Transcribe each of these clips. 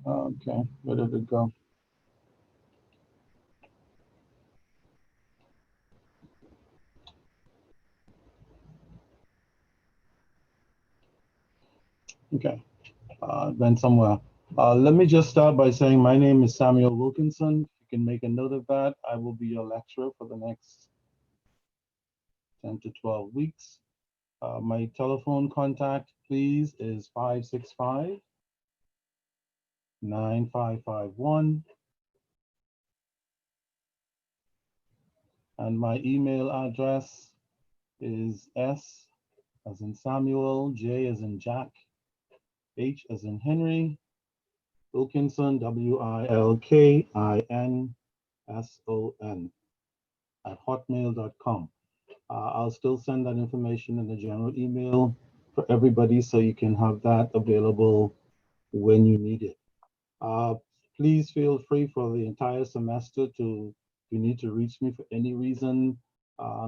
Okay, where did it go? Okay, went somewhere. Let me just start by saying my name is Samuel Wilkinson. You can make a note of that. I will be your lecturer for the next 10 to 12 weeks. My telephone contact, please, is 565-9551. And my email address is S as in Samuel, J as in Jack, H as in Henry, Wilkinson, WILKINSON at hotmail.com. I'll still send that information in the general email for everybody so you can have that available when you need it. Uh, Please feel free for the entire semester to, if you need to reach me for any reason,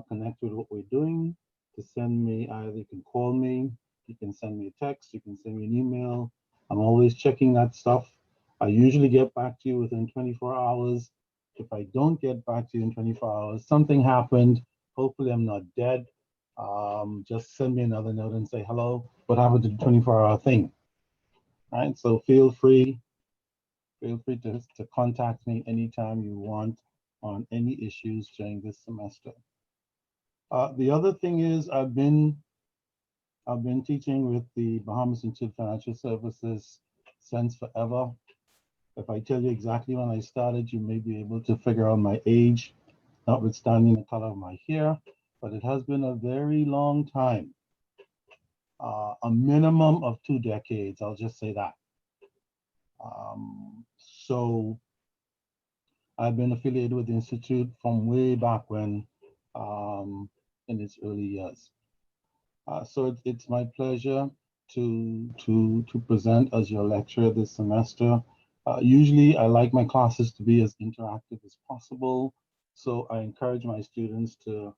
connect with what we're doing, to send me, either you can call me, you can send me a text, you can send me an email. I'm always checking that stuff. I usually get back to you within 24 hours. If I don't get back to you in 24 hours, something happened. Hopefully I'm not dead. Just send me another note and say, hello, what happened to the 24-hour thing? All right, so feel free to contact me anytime you want on any issues during this semester. The other thing is I've been teaching with the Bahamas Institute of Financial Services since forever. If I tell you exactly when I started, you may be able to figure out my age, notwithstanding the color of my hair, but it has been a very long time, a minimum of 2 decades, I'll just say that. So I've been affiliated with the Institute from way back when, in its early years. So it's my pleasure to present as your lecturer this semester. Usually I like my classes to be as interactive as possible. So I encourage my students to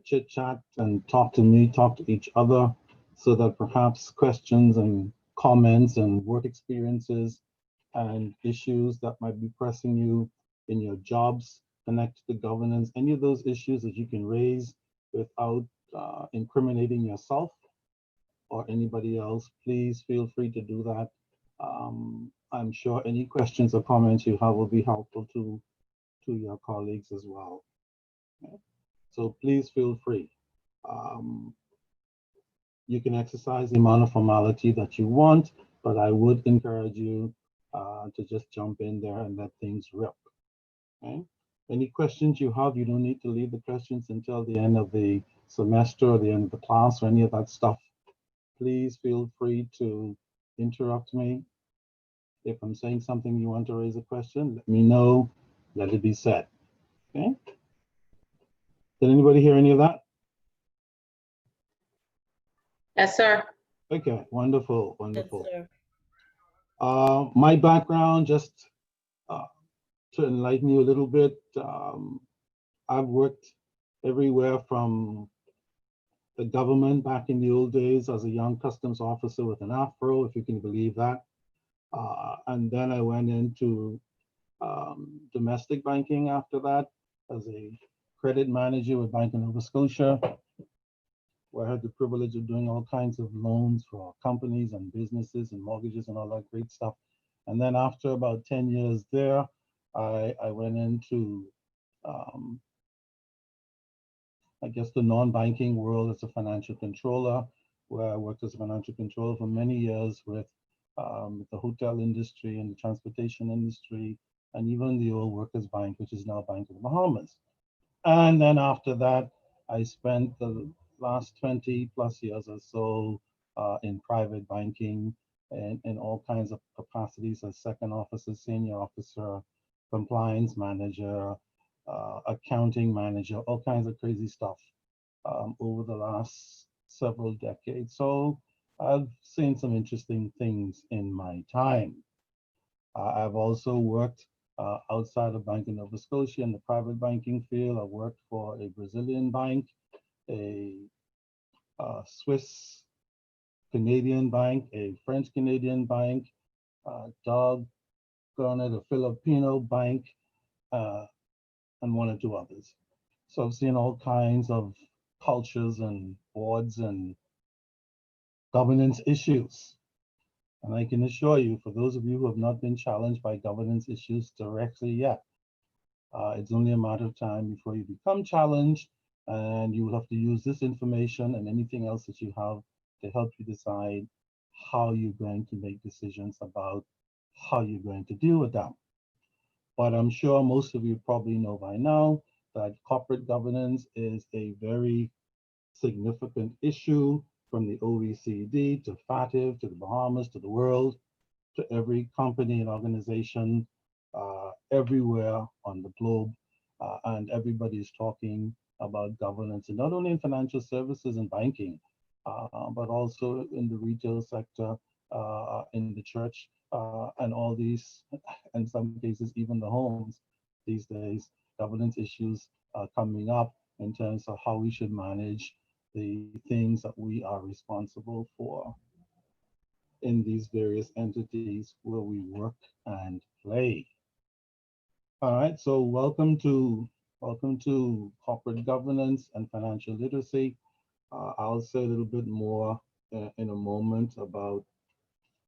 chit chat and talk to me, talk to each other, so that perhaps questions and comments and work experiences and issues that might be pressing you in your jobs, connected to governance, any of those issues that you can raise without incriminating yourself or anybody else, please feel free to do that. I'm sure any questions or comments you have will be helpful to your colleagues as well. Okay? So please feel free. Um, you can exercise the amount of formality that you want, but I would encourage you to just jump in there and let things rip. Okay? Any questions you have, you don't need to leave the questions until the end of the semester or the end of the class or any of that stuff. Please feel free to interrupt me. If I'm saying something you want to raise a question, let me know, let it be said. Okay? Did anybody hear any of that? Yes, sir. Okay, wonderful, Yes, wonderful. sir. My background, just uh, to enlighten you a little bit, I've worked everywhere from the government back in the old days as a young customs officer with an afro, if you can believe that. And then I went into domestic banking after that as a credit manager with Bank of Nova Scotia, where I had the privilege of doing all kinds of loans for companies and businesses and mortgages and all that great stuff. And then after about 10 years there, I went into, um, I guess, the non-banking world as a financial controller, where I worked as a financial controller for many years with the hotel industry and the transportation industry, and even the old Workers Bank, which is now Bank of the Bahamas. And then after that, I spent the last 20 plus years or so in private banking and in all kinds of capacities as second officer, senior officer, compliance manager, accounting manager, all kinds of crazy stuff over the last several decades. So I've seen some interesting things in my time. I've also worked outside of Bank of Nova Scotia in the private banking field. I worked for a Brazilian bank, a Swiss Canadian bank, a French Canadian bank, Doug Garnet, a Filipino bank, uh, and one or two others. So I've seen all kinds of cultures and boards and governance issues. And I can assure you, for those of you who have not been challenged by governance issues directly yet, it's only a matter of time before you become challenged, and you will have to use this information and anything else that you have to help you decide how you're going to make decisions about how you're going to deal with them. But I'm sure most of you probably know by now that corporate governance is a very significant issue from the OECD to FATF to the Bahamas to the world to every company and organization everywhere on the globe. And everybody is talking about governance, and not only in financial services and banking, but also in the retail sector, in the church, and all these, in some cases, even the homes these days, governance issues are coming up in terms of how we should manage the things that we are responsible for in these various entities where we work and play. All right, so welcome to corporate governance and financial literacy. I'll say a little bit more in a moment about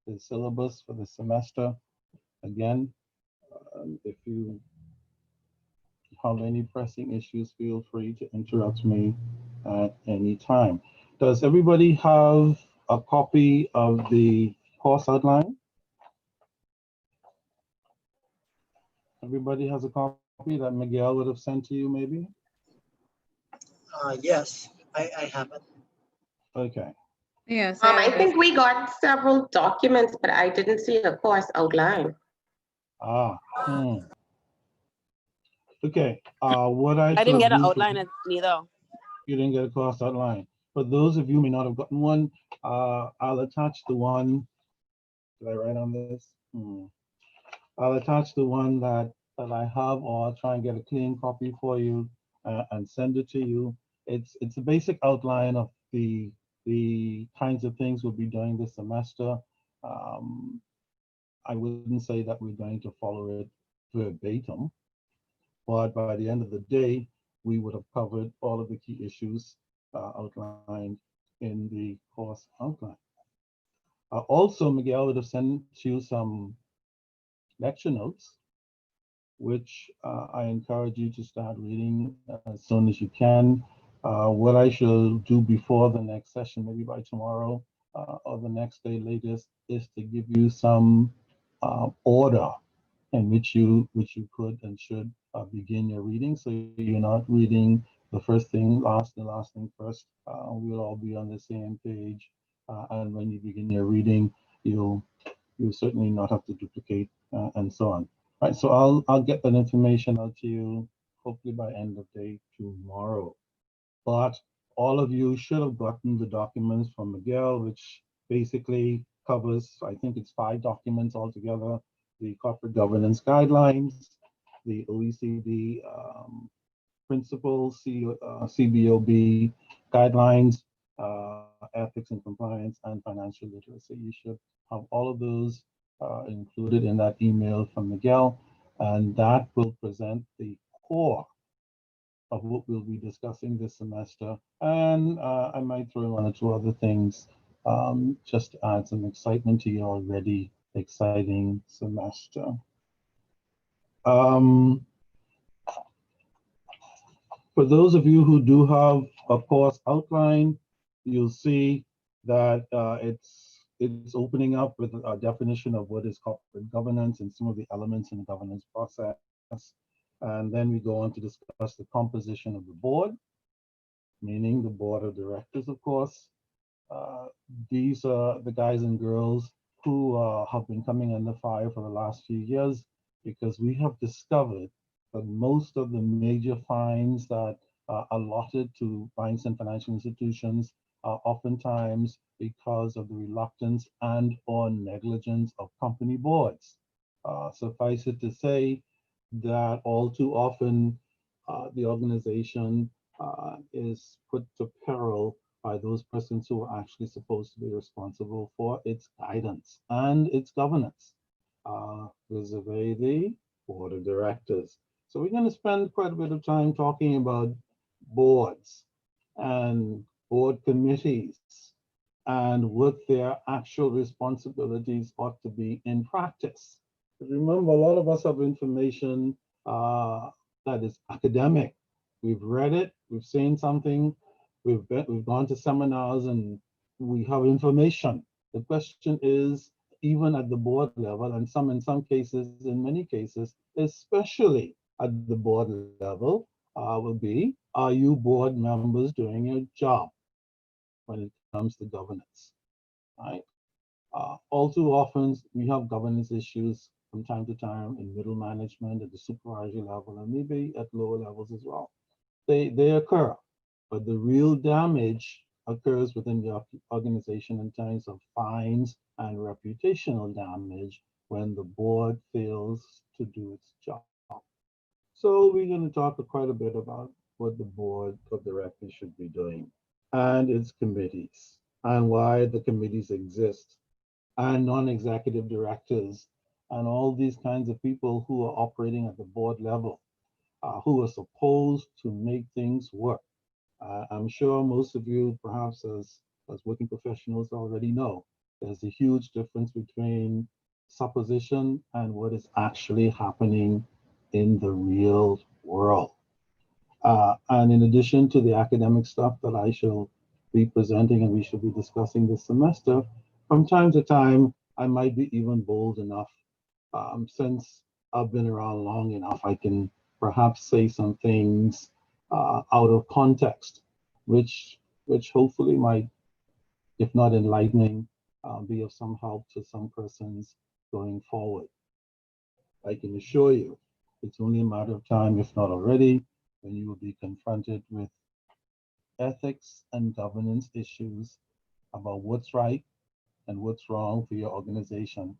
the syllabus for the semester. Again, if you have any pressing issues, feel free to interrupt me at any time. Does everybody have a copy of the course outline? Everybody has a copy that Miguel would have sent to you, maybe? Yes, I have it. Okay. Yes, I think we got several documents, but I didn't see a course outline. Hmm. Okay. What I I didn't shall get an do outline neither. you didn't get a course outline. For those of you who may not have gotten one, I'll attach the one. Did I write on this? I'll attach the one that I have, or I'll try and get a clean copy for you and send it to you. It's a basic outline of the kinds of things we'll be doing this semester. Um, I wouldn't say that we're going to follow it verbatim, but by the end of the day, we would have covered all of the key issues outlined in the course outline. Also, Miguel would have sent you some lecture notes, which I encourage you to start reading as soon as you can. What I shall do before the next session, maybe by tomorrow or the next day latest, is to give you some order in which you could and should begin your reading. So you're not reading the first thing last, the last thing first. We'll all be on the same page. And when you begin your reading, you'll certainly not have to duplicate and so on. Right, so I'll get that information out to you hopefully by end of day tomorrow. But all of you should have gotten the documents from Miguel, which basically covers, I think it's 5 documents altogether: the corporate governance guidelines, the OECD principles, CBOB guidelines, ethics and compliance, and financial literacy. You should have all of those included in that email from Miguel, and that will present the core of what we'll be discussing this semester. And I might throw in 1 or 2 other things just to add some excitement to your already exciting semester. For those of you who do have a course outline, you'll see that it's opening up with a definition of what is corporate governance and some of the elements in the governance process. And then we go on to discuss the composition of the board, meaning the board of directors, of course. These are the guys and girls who have been coming under fire for the last few years, because we have discovered that most of the major fines that are allotted to banks and financial institutions are oftentimes because of the reluctance and or negligence of company boards. Suffice it to say that all too often the organization is put to peril by those persons who are actually supposed to be responsible for its guidance and its governance. vis-a-vis the board of directors. So we're going to spend quite a bit of time talking about boards and board committees and what their actual responsibilities ought to be in practice. Remember, a lot of us have information that is academic. We've read it, we've seen something, we've gone to seminars, and we have information. The question is, even at the board level, and in some cases, in many cases, especially at the board level, will be, are you board members doing your job when it comes to governance, right? All too often, we have governance issues from time to time in middle management at the supervisory level and maybe at lower levels as well. They occur, but the real damage occurs within the organization in terms of fines and reputational damage when the board fails to do its job. So we're going to talk quite a bit about what the board of directors should be doing and its committees and why the committees exist and non-executive directors and all these kinds of people who are operating at the board level, who are supposed to make things work. I'm sure most of you, perhaps as working professionals, already know there's a huge difference between supposition and what is actually happening in the real world. And in addition to the academic stuff that I shall be presenting and we shall be discussing this semester, from time to time, I might be even bold enough, since I've been around long enough, I can perhaps say some things out of context, which hopefully might, if not enlightening, be of some help to some persons going forward. I can assure you, it's only a matter of time, if not already, when you will be confronted with ethics and governance issues about what's right and what's wrong for your organization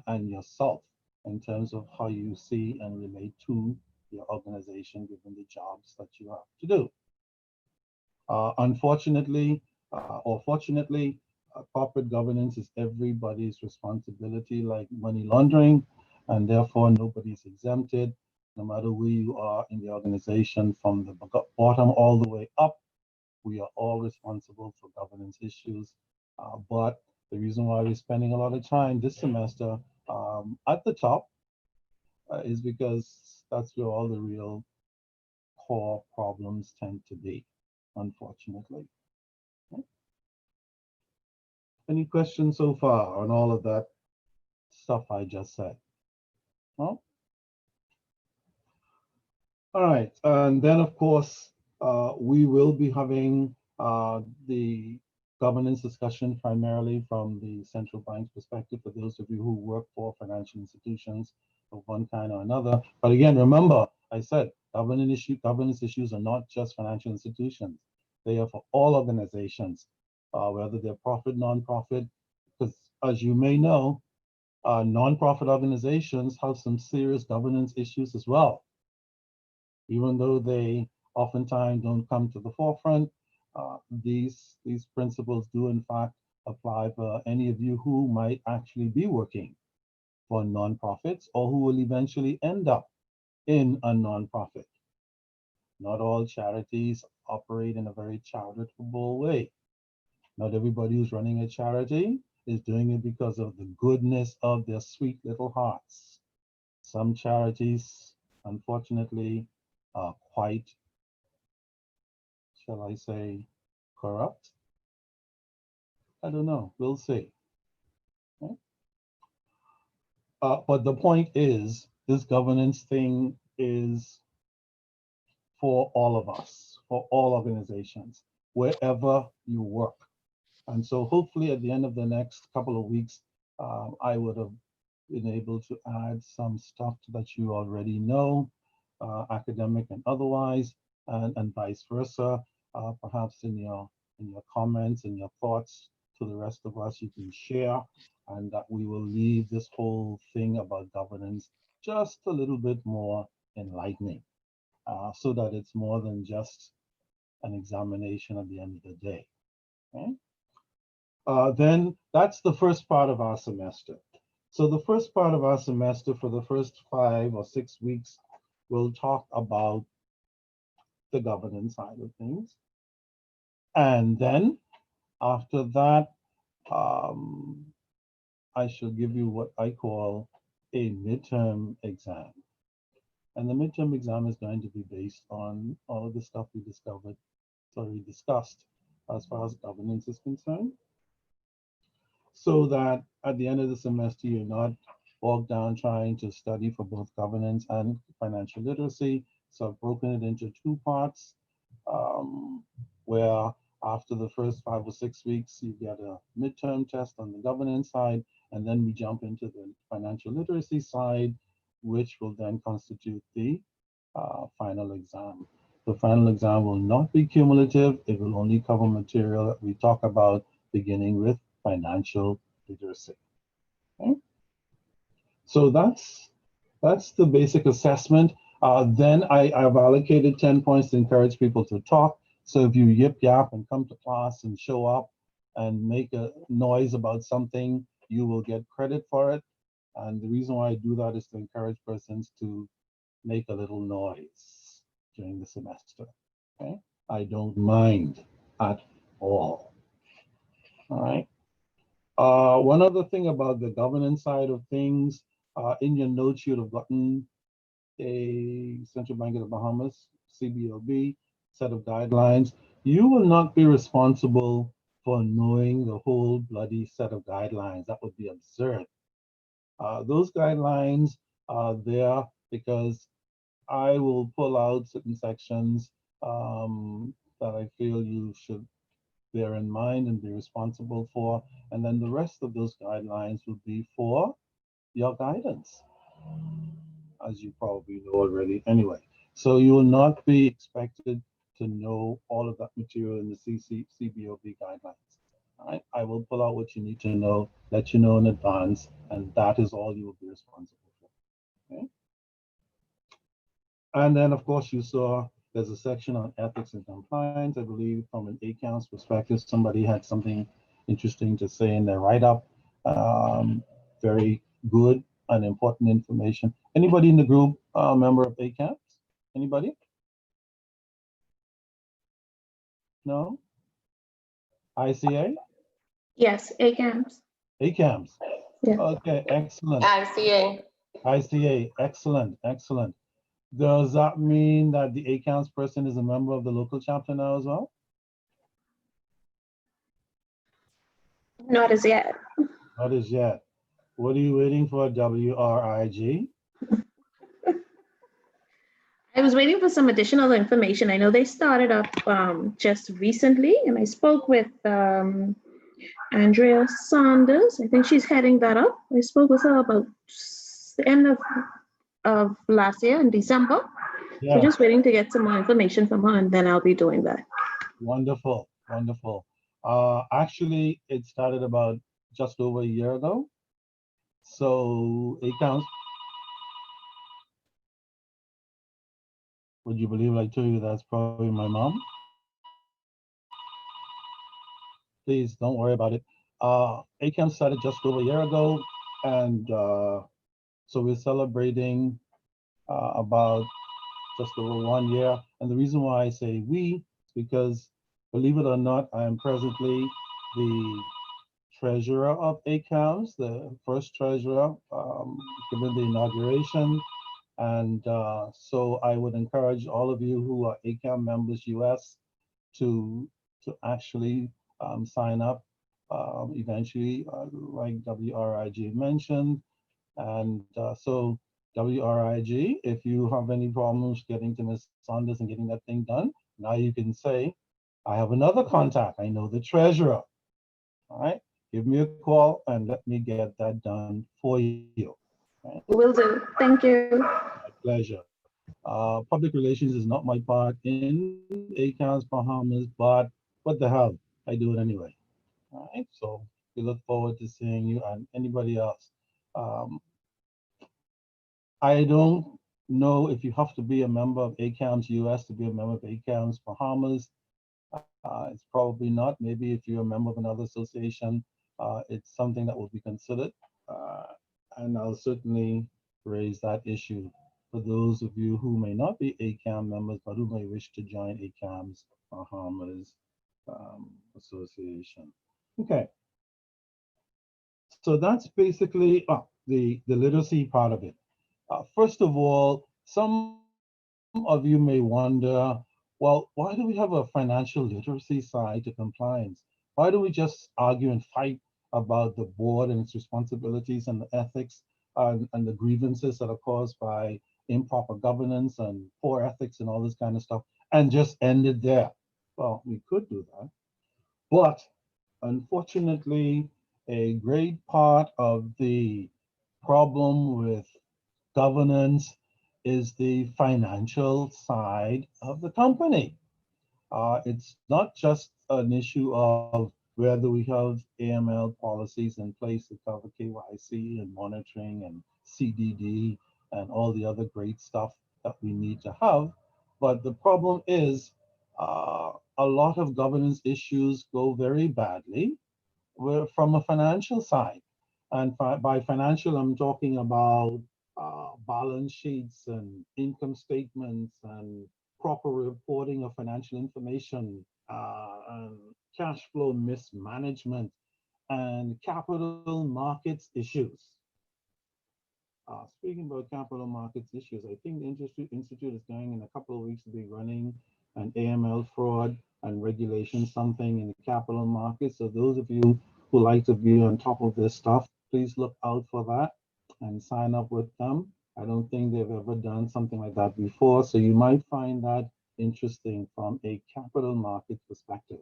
and yourself in terms of how you see and relate to your organization given the jobs that you have to do. Unfortunately, or fortunately, corporate governance is everybody's responsibility, like money laundering, and therefore nobody's exempted, no matter where you are in the organization, from the bottom all the way up. We are all responsible for governance issues, but the reason why we're spending a lot of time this semester at the top is because that's where all the real core problems tend to be, unfortunately. Okay. Any questions so far on all of that stuff I just said? No? All right, and then of course, we will be having the governance discussion primarily from the central bank's perspective for those of you who work for financial institutions of one kind or another. But again, remember, I said governance issues are not just financial institutions. They are for all organizations, whether they're profit, nonprofit, because as you may know, nonprofit organizations have some serious governance issues as well. Even though they oftentimes don't come to the forefront, these principles do in fact apply for any of you who might actually be working for nonprofits or who will eventually end up in a nonprofit. Not all charities operate in a very charitable way. Not everybody who's running a charity is doing it because of the goodness of their sweet little hearts. Some charities, unfortunately, are quite, shall I say, corrupt? I don't know. We'll see. Okay. But the point is, this governance thing is for all of us, for all organizations, wherever you work. And so hopefully at the end of the next couple of weeks, I would have been able to add some stuff that you already know, academic and otherwise, and vice versa. Perhaps in your comments and your thoughts to the rest of us, you can share, and that we will leave this whole thing about governance just a little bit more enlightening, so that it's more than just an examination at the end of the day. Okay? Then that's the first part of our semester. So the first part of our semester, for the first 5 or 6 weeks, we'll talk about the governance side of things. And then after that, I shall give you what I call a midterm exam. And the midterm exam is going to be based on all of the stuff we discussed as far as governance is concerned, so that at the end of the semester, you're not bogged down trying to study for both governance and financial literacy. So I've broken it into 2 parts, where after the first 5 or 6 weeks, you get a midterm test on the governance side, and then we jump into the financial literacy side, which will then constitute the final exam. The final exam will not be cumulative. It will only cover material that we talk about, beginning with financial literacy. Okay? So that's the basic assessment. Then I've allocated 10 points to encourage people to talk. So if you yip yap and come to class and show up and make a noise about something, you will get credit for it. And the reason why I do that is to encourage persons to make a little noise during the semester. Okay? I don't mind at all. All right. One other thing about the governance side of things, in your notes, you'd have gotten a Central Bank of the Bahamas, CBOB, set of guidelines. You will not be responsible for knowing the whole bloody set of guidelines. That would be absurd. Those guidelines are there because I will pull out certain sections that I feel you should bear in mind and be responsible for. And then the rest of those guidelines will be for your guidance, as you probably know already anyway. So you will not be expected to know all of that material in the CBOB guidelines. All right? I will pull out what you need to know, let you know in advance, and that is all you will be responsible for. Okay? And then, of course, you saw there's a section on ethics and compliance. I believe from an ACOUNTS perspective, somebody had something interesting to say in their write-up. Very good and important information. Anybody in the group member of ACOUNTS? Anybody? No? ICA? Yes, ACAMS. ACAMS. Yeah. Okay, excellent. ICA. ICA, excellent, excellent. Does that mean that the ACOUNTS person is a member of the local chapter now as well? Not as yet. Not as yet. What are you waiting for, WRIG? I was waiting for some additional information. I know they started up just recently, and I spoke with Andrea Saunders. I think she's heading that up. I spoke with her about the end of last year in December. Yeah. So just waiting to get some more information from her, and then I'll be doing that. Wonderful, wonderful. Actually, it started about just over a year ago. So ACOUNTS. Would you believe I told you that's probably my mom? Please don't worry about it. ACOUNTS started just over a year ago, and so we're celebrating about just over 1 year. And the reason why I say we is because, believe it or not, I am presently the treasurer of ACOUNTS, the first treasurer given the inauguration. And so I would encourage all of you who are ACAM members US to actually sign up eventually, like WRIG mentioned. And so WRIG, if you have any problems getting to Ms. Saunders and getting that thing done, now you can say, I have another contact. I know the treasurer. All right, give me a call and let me get that done for you. Right? Will do. Thank you. My pleasure. Public relations is not my part in ACOUNTS Bahamas, but what the hell, I do it anyway. All right, so we look forward to seeing you and anybody else. I don't know if you have to be a member of ACOUNTS US to be a member of ACOUNTS Bahamas. It's probably not. Maybe if you're a member of another association, it's something that will be considered. and I'll certainly raise that issue for those of you who may not be ACAM members, but who may wish to join ACAM's Bahamas Association. Okay. So that's basically the literacy part of it. First of all, some of you may wonder, well, why do we have a financial literacy side to compliance? Why do we just argue and fight about the board and its responsibilities and the ethics and the grievances that are caused by improper governance and poor ethics and all this kind of stuff and just end it there? Well, we could do that. But unfortunately, a great part of the problem with governance is the financial side of the company. It's not just an issue of whether we have AML policies in place to cover KYC and monitoring and CDD and all the other great stuff that we need to have. But the problem is a lot of governance issues go very badly from a financial side. And by financial, I'm talking about balance sheets and income statements and proper reporting of financial information and cash flow mismanagement and capital markets issues. Speaking about capital markets issues, I think the Institute is going in a couple of weeks to be running an AML fraud and regulation something in the capital markets. So those of you who like to be on top of this stuff, please look out for that and sign up with them. I don't think they've ever done something like that before. So you might find that interesting from a capital market perspective.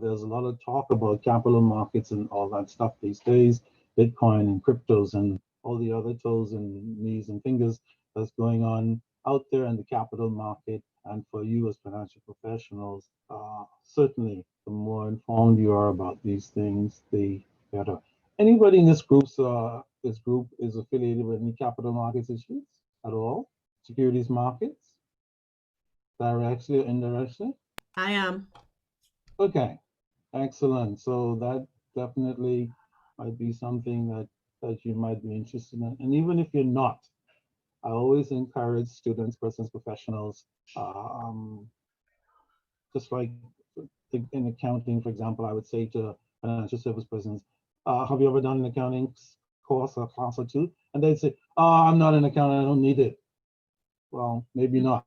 There's a lot of talk about capital markets and all that stuff these days, Bitcoin and cryptos and all the other toes and knees and fingers that's going on out there in the capital market. And for you as financial professionals, certainly the more informed you are about these things, the better. Anybody in this group is affiliated with any capital markets issues at all? Securities markets, directly or indirectly? I am. Okay, excellent. So that definitely might be something that you might be interested in. And even if you're not, I always encourage students, persons, professionals, just like in accounting, for example, I would say to financial service persons, have you ever done an accounting course or class or two? And they'd say, oh, I'm not an accountant, I don't need it. Well, maybe not.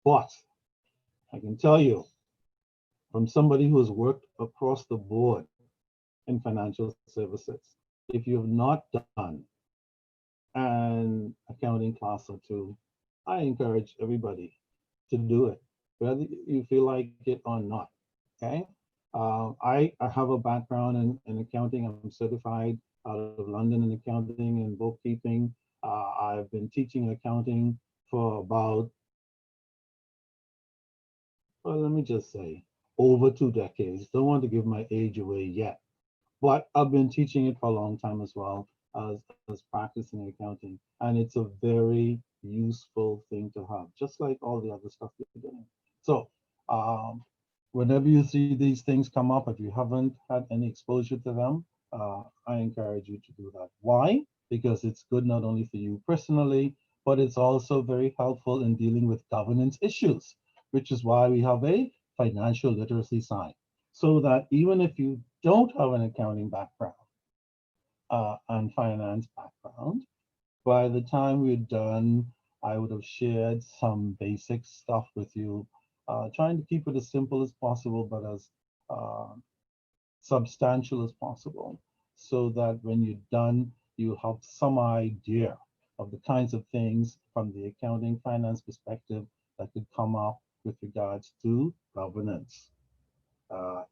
But I can tell you from somebody who has worked across the board in financial services, if you have not done an accounting class or two, I encourage everybody to do it, whether you feel like it or not. Okay. I have a background in accounting. I'm certified out of London in accounting and bookkeeping. I've been teaching accounting for about, well, let me just say, over 2 decades. Don't want to give my age away yet, but I've been teaching it for a long time as well as practicing accounting. And it's a very useful thing to have, just like all the other stuff you're doing. So whenever you see these things come up, if you haven't had any exposure to them, I encourage you to do that. Why? Because it's good not only for you personally, but it's also very helpful in dealing with governance issues, which is why we have a financial literacy side. So that even if you don't have an accounting background and finance background, by the time we're done, I would have shared some basic stuff with you, trying to keep it as simple as possible, but as substantial as possible, so that when you're done, you have some idea of the kinds of things from the accounting finance perspective that could come up with regards to governance.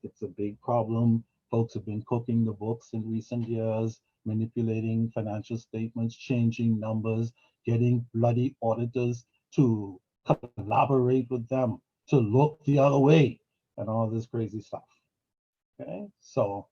It's a big problem. Folks have been cooking the books in recent years, manipulating financial statements, changing numbers, getting bloody auditors to collaborate with them, to look the other way, and all this crazy stuff. Okay, so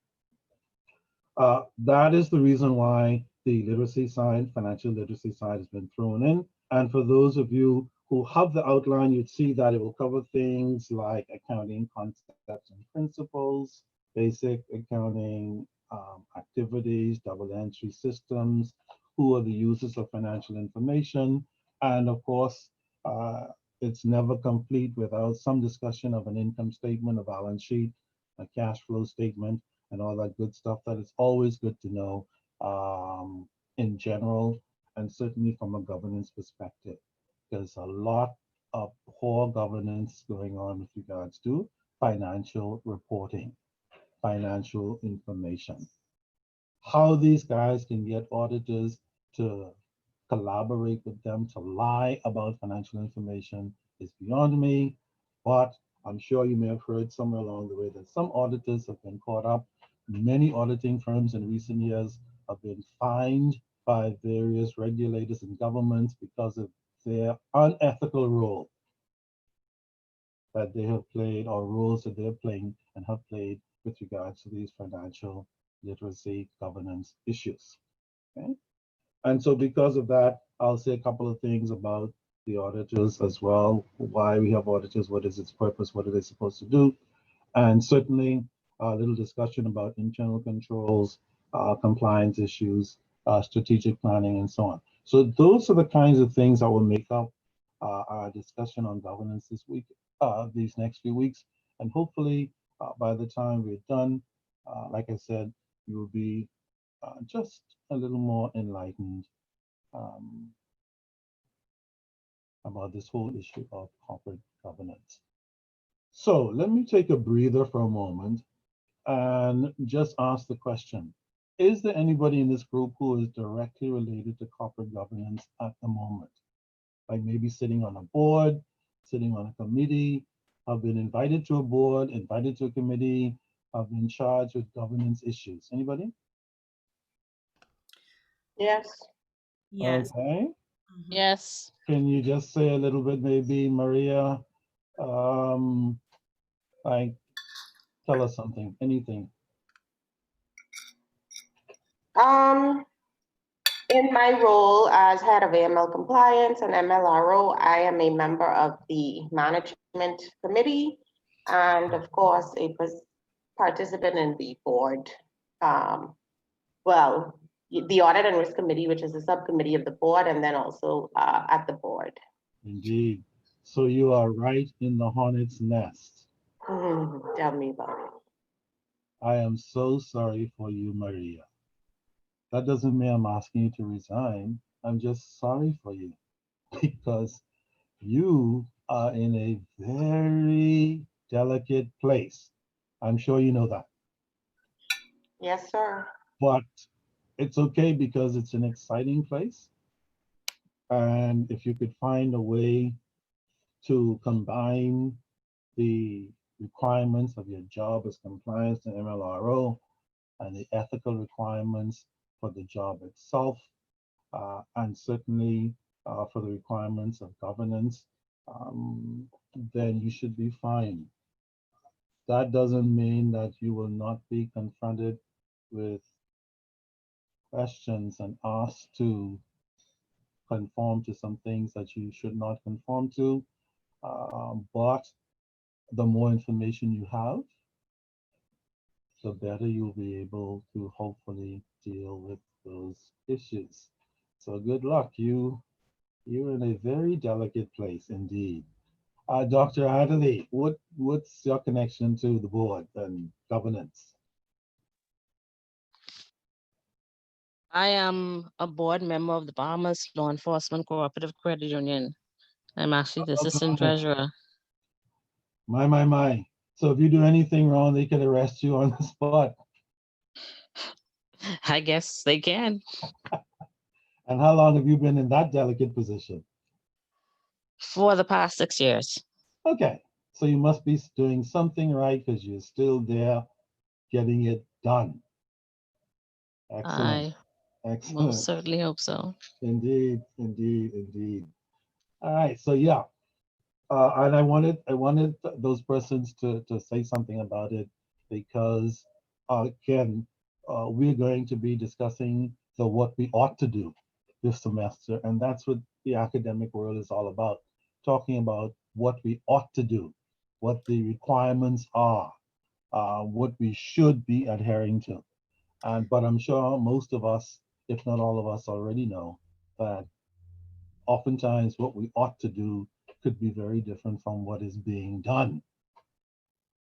that is the reason why the literacy side, financial literacy side, has been thrown in. And for those of you who have the outline, you'd see that it will cover things like accounting concepts and principles, basic accounting activities, double entry systems, who are the users of financial information, and of course, it's never complete without some discussion of an income statement, a balance sheet, a cash flow statement, and all that good stuff that is always good to know in general, and certainly from a governance perspective. There's a lot of poor governance going on with regards to financial reporting, financial information. How these guys can get auditors to collaborate with them to lie about financial information is beyond me, but I'm sure you may have heard somewhere along the way that some auditors have been caught up. Many auditing firms in recent years have been fined by various regulators and governments because of their unethical role that they have played, or roles that they're playing and have played with regards to these financial literacy governance issues. Okay? And so because of that, I'll say a couple of things about the auditors as well, why we have auditors, what is its purpose, what are they supposed to do, and certainly a little discussion about internal controls, compliance issues, strategic planning, and so on. So those are the kinds of things that will make up our discussion on governance this week, these next few weeks. And hopefully by the time we're done, like I said, you will be just a little more enlightened about this whole issue of corporate governance. So let me take a breather for a moment and just ask the question, is there anybody in this group who is directly related to corporate governance at the moment? Like maybe sitting on a board, sitting on a committee, have been invited to a board, invited to a committee, have been charged with governance issues. Anybody? Yes. Yes. Okay. Yes. Can you just say a little bit, maybe, Maria? Like, tell us something, anything. In my role as head of AML compliance and MLRO, I am a member of the management committee and of course a participant in the board. Well, the audit and risk committee, which is a subcommittee of the board, and then also at the board. Indeed. So you are right in the hornet's nest. Tell me about it. I am so sorry for you, Maria. That doesn't mean I'm asking you to resign. I'm just sorry for you because you are in a very delicate place. I'm sure you know that. Yes, sir. But it's okay because it's an exciting place. And if you could find a way to combine the requirements of your job as compliance to MLRO and the ethical requirements for the job itself, and certainly for the requirements of governance, then you should be fine. That doesn't mean that you will not be confronted with questions and asked to conform to some things that you should not conform to. But the more information you have, the better you'll be able to hopefully deal with those issues. So good luck. You're in a very delicate place indeed. Dr. Adderley, what's your connection to the board and governance? I am a board member of the Bahamas Law Enforcement Cooperative Credit Union. I'm actually the assistant treasurer. My. So if you do anything wrong, they can arrest you on the spot. I guess they can. And how long have you been in that delicate position? For the past 6 years. Okay, so you must be doing something right because you're still there getting it done. Excellent. I Excellent. most certainly hope so. Indeed. All right, so yeah. And I wanted those persons to say something about it because again, we're going to be discussing what we ought to do this semester, and that's what the academic world is all about, talking about what we ought to do, what the requirements are, what we should be adhering to. But I'm sure most of us, if not all of us, already know that oftentimes what we ought to do could be very different from what is being done.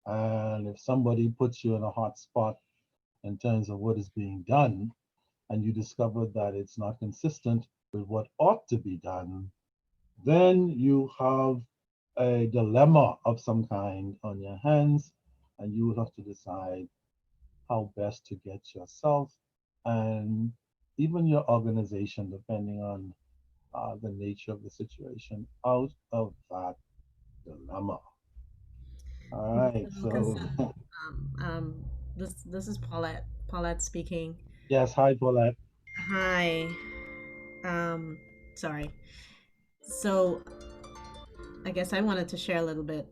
And if somebody puts you in a hot spot in terms of what is being done, and you discover that it's not consistent with what ought to be done, then you have a dilemma of some kind on your hands, and you will have to decide how best to get yourself and even your organization, depending on the nature of the situation, out of that dilemma. All right, Mr. so Wilkinson, this is Paulette. Paulette speaking. yes, hi, Paulette. Hi. Um, sorry. So I guess I wanted to share a little bit.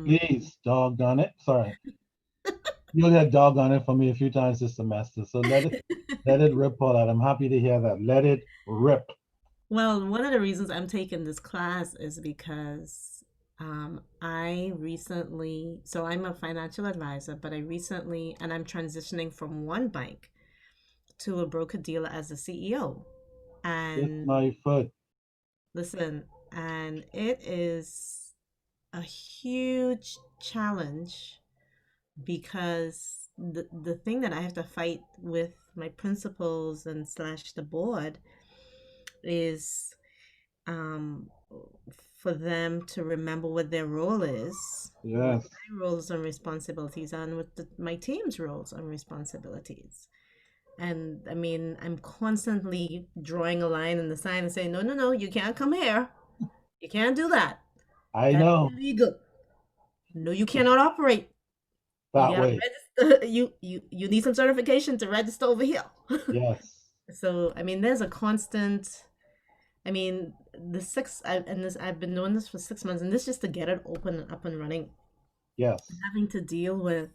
Please, doggone it. Sorry, you had doggone it for me a few times this semester, so let it rip, Paulette. I'm happy to hear that. Let it rip. Well, one of the reasons I'm taking this class is because so I'm a financial advisor, but and I'm transitioning from one bank to a broker dealer as the CEO. It's And my foot. listen, and it is a huge challenge because the thing that I have to fight with my principals and slash the board is um for them to remember what their role is, what Yes, my roles and responsibilities are, and what my team's roles and responsibilities. And I mean, I'm constantly drawing a line in the sand and saying, no, no, no, you can't come here. You can't do that. I That's know illegal. No, you cannot operate. You that gotta way. register. You need some certification to register over here. Yes, So I mean, there's a constant. I mean, I've been doing this for 6 months, and this just to get it open and up and running, yes, having to deal with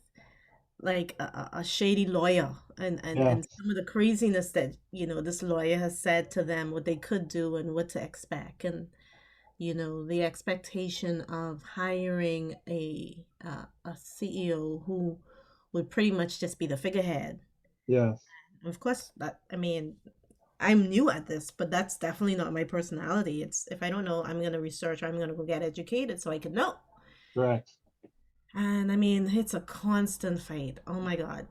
like a shady lawyer and yes, some of the craziness that this lawyer has said to them, what they could do and what to expect, and the expectation of hiring a CEO who would pretty much just be the figurehead. yes, Of course, that I mean, I'm new at this, but that's definitely not my personality. It's if I don't know, I'm gonna research, or I'm gonna go get educated so I can know. correct. And I mean, it's a constant fight. Oh my God.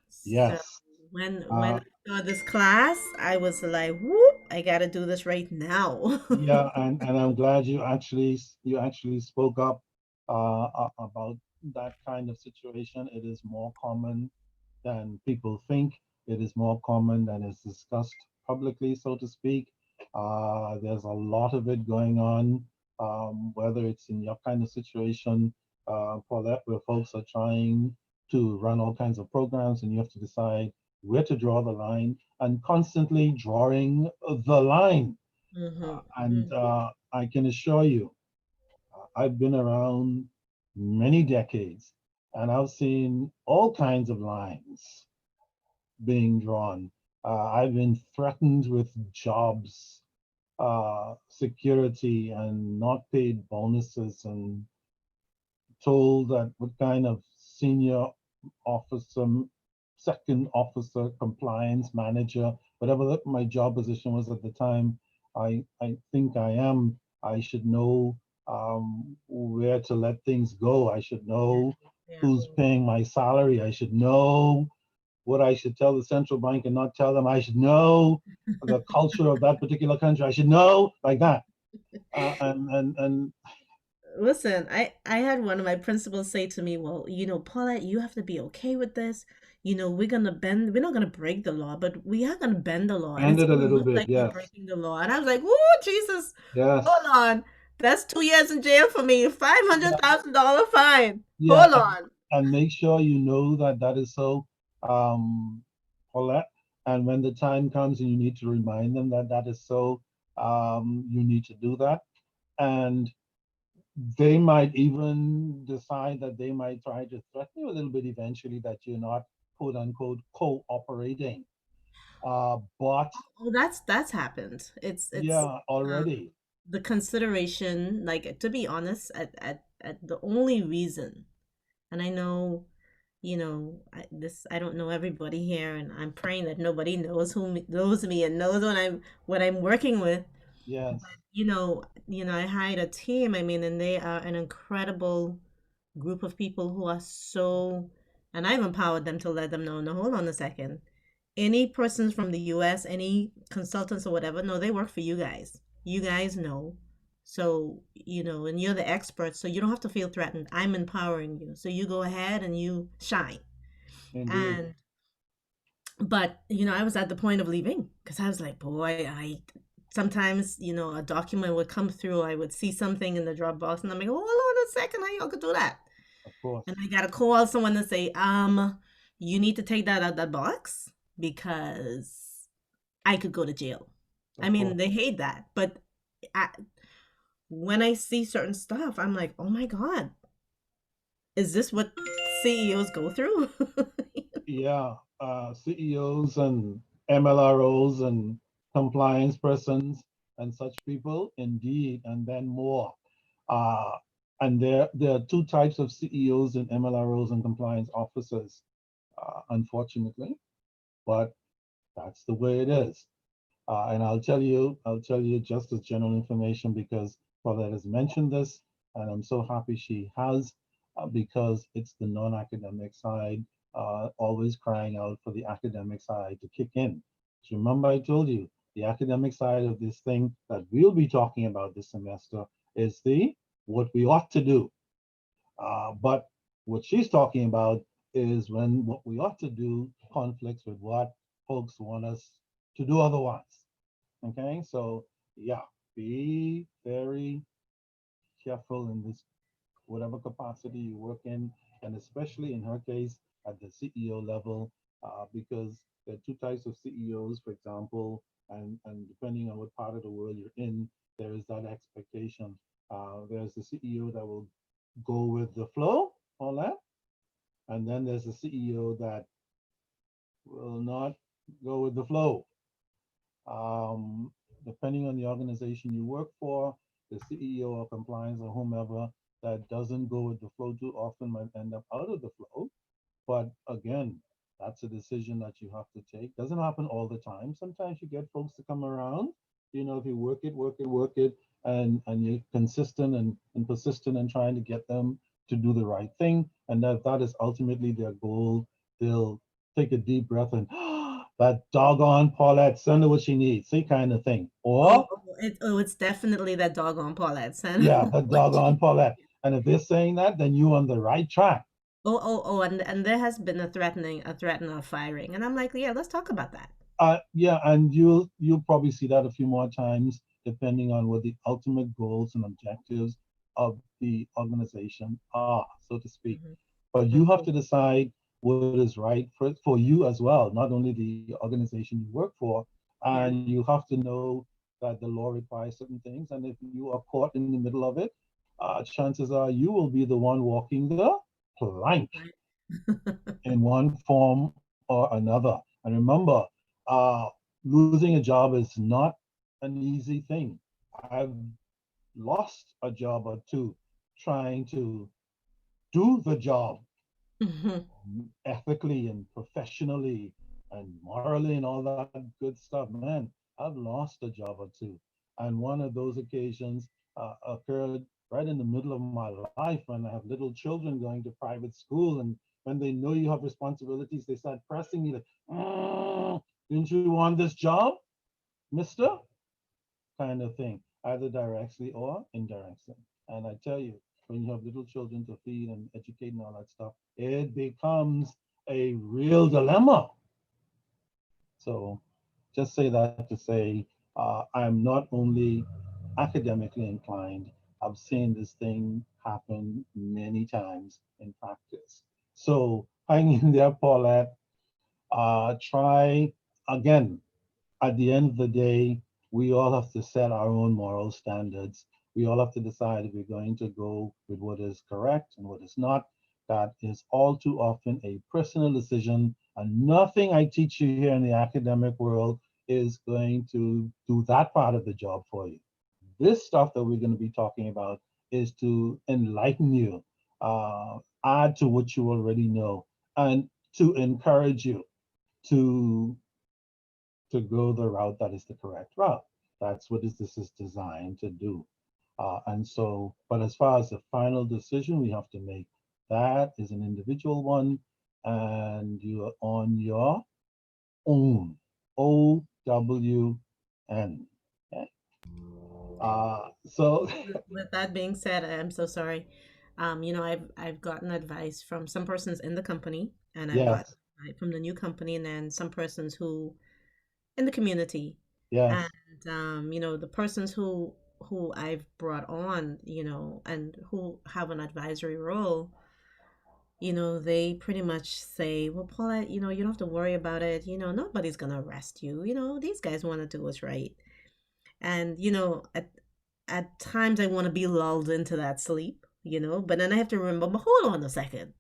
So Yes. when Uh, I saw this class, I was like, whoop, I gotta do this right now. yeah, and I'm glad you actually spoke up about that kind of situation. It is more common than people think. It is more common than is discussed publicly, so to speak. There's a lot of it going on, whether it's in your kind of situation, Paulette, where folks are trying to run all kinds of programs and you have to decide where to draw the line and constantly drawing the line. And Mhm. I can assure you, I've been around many decades and I've seen all kinds of lines being drawn. I've been threatened with jobs, security, and not paid bonuses, and told that what kind of senior officer, second officer, compliance manager, whatever my job position was at the time, I think I am. I should know where to let things go. I should know Yeah. who's paying my salary. I should know what I should tell the central bank and not tell them. I should know the culture of that particular country. I should know like that. And Listen, I had one of my principals say to me, "Well, Paulette, you have to be okay with this. We're not gonna break the law, but we are gonna bend the law, and and it's it a gonna little look bit. like we're Yes, breaking the law." And I was like, "Oh, Jesus, yes, hold on. That's 2 years in jail for me. five hundred yeah, thousand dollar fine. yeah. Hold on." And make sure you know that that is so, Paulette. And when the time comes and you need to remind them that that is so, you need to do that. And they might even decide that they might try to threaten you a little bit eventually that you're not quote unquote cooperating. But Oh, that's happened. It's yeah, um, already. the consideration, like, to be honest, at the only reason, and I know, I don't know everybody here, and I'm praying that nobody knows me and knows what I'm working with. Yes. I hired a team. I mean, and they are an incredible group of people who are so, and I've empowered them to let them know, no, hold on a second. Any persons from the US, any consultants or whatever, no, they work for you guys. You guys know. So, and you're the experts, so you don't have to feel threatened. I'm empowering you. So you go ahead and you shine. Indeed. And, but, I was at the point of leaving because I was like, boy, sometimes, a document would come through. I would see something in the Dropbox and I'm like, hold on a second, how y'all could do that? Of course. And I got to call someone to say, you need to take that out of that box because I could go to jail. I mean, course. they hate that. But when I see certain stuff, I'm like, oh my God, is this what CEOs go through? Yeah, CEOs and MLROs and compliance persons and such people, indeed, and then more. And there are two types of CEOs and MLROs and compliance officers, unfortunately, but that's the way it is. And I'll tell you just as general information because Paulette has mentioned this, and I'm so happy she has, because it's the non-academic side always crying out for the academic side to kick in. So remember, I told you the academic side of this thing that we'll be talking about this semester is the what we ought to do. But what she's talking about is when what we ought to do conflicts with what folks want us to do otherwise. Okay, so yeah, be very careful in this, whatever capacity you work in, and especially in her case at the CEO level, because there are two types of CEOs, for example, and depending on what part of the world you're in, there is that expectation. There's the CEO that will go with the flow, all that, and then there's the CEO that will not go with the flow. Um, Depending on the organization you work for, the CEO or compliance or whomever that doesn't go with the flow too often might end up out of the flow. But again, that's a decision that you have to take. Doesn't happen all the time. Sometimes you get folks to come around. If you work it, and you're consistent and persistent in trying to get them to do the right thing, and that is ultimately their goal, they'll take a deep breath and that doggone Paulette, send her what she needs, see, kind of thing. Or It's definitely that doggone Paulette. yeah, that doggone Paulette. And if they're saying that, then you're on the right track. And there has been a threat of firing, and I'm like, yeah, let's talk about that. Yeah, and you'll probably see that a few more times, depending on what the ultimate goals and objectives of the organization are, so to speak. Mhm. But you have to decide what is right for you as well, not only the organization you work for, and you have to know that the law requires certain things. And if you are caught in the middle of it, chances are you will be the one walking the plank in one form or another. And remember, uh, losing a job is not an easy thing. I've lost a job or two trying to do the job Mhm. ethically and professionally and morally and all that good stuff. Man, I've lost a job or two. And one of those occasions occurred right in the middle of my life when I have little children going to private school. And when they know you have responsibilities, they start pressing me like, didn't you want this job, mister? Kind of thing, either directly or indirectly. And I tell you, when you have little children to feed and educate and all that stuff, it becomes a real dilemma. So just say that to say, I'm not only academically inclined, I've seen this thing happen many times in practice. So hang in there, Paulette. Try again. At the end of the day, we all have to set our own moral standards. We all have to decide if we're going to go with what is correct and what is not. That is all too often a personal decision, and nothing I teach you here in the academic world is going to do that part of the job for you. This stuff that we're going to be talking about is to enlighten you, add to what you already know, and to encourage you to go the route that is the correct route. That's what this is designed to do. And so, but as far as the final decision we have to make, that is an individual one, and you are on your own. OWN. Okay? So With that being said, I'm so sorry. You know, I've gotten advice from some persons in the company, and I've got yes, advice from the new company, and then some persons who in the community. yes, And you know, the persons who I've brought on, you know, and who have an advisory role, you know, they pretty much say, well, Paulette, you know, you don't have to worry about it. You know, nobody's gonna arrest you. You know, these guys want to do what's right. And, you know, at times I want to be lulled into that sleep, you know, but then I have to remember, but hold on a second.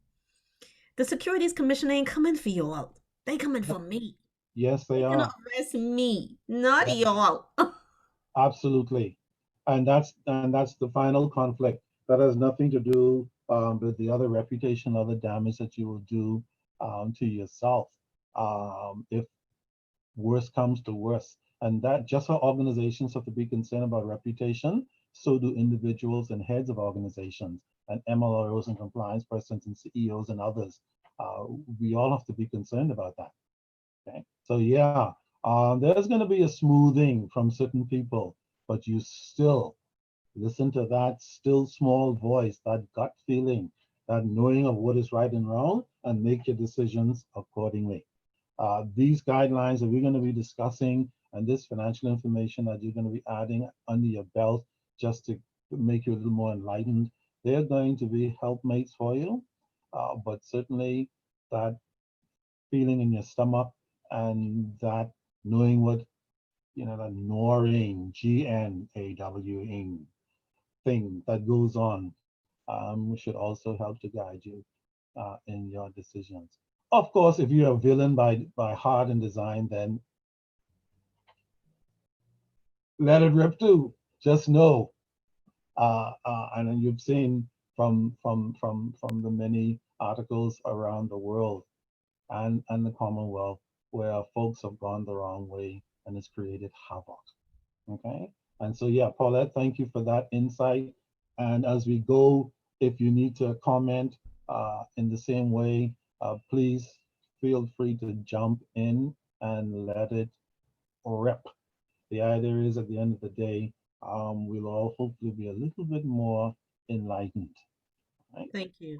The Securities Commission ain't coming for y'all. They coming for me. yes, they They're gonna are. arrest me, not Yeah, y'all. absolutely. And that's the final conflict. That has nothing to do with the other reputation, other damage that you will do to yourself. If worse comes to worse. And that just how organizations have to be concerned about reputation, so do individuals and heads of organizations and MLROs and compliance persons and CEOs and others. We all have to be concerned about that. Okay. So yeah, there's going to be a smoothing from certain people, but you still listen to that still small voice, that gut feeling, that knowing of what is right and wrong, and make your decisions accordingly. These guidelines that we're going to be discussing and this financial information that you're going to be adding under your belt just to make you a little more enlightened, they're going to be helpmates for you. But certainly that feeling in your stomach and that knowing what, that gnawing, GNAWing thing that goes on, should also help to guide you in your decisions. Of course, if you're a villain by heart and design, then let it rip too. Just know, and you've seen from the many articles around the world and the Commonwealth where folks have gone the wrong way and it's created havoc. Okay, and so yeah, Paulette, thank you for that insight. And as we go, if you need to comment in the same way, please feel free to jump in and let it rip. The idea is at the end of the day, we'll all hopefully be a little bit more enlightened, right, Thank you.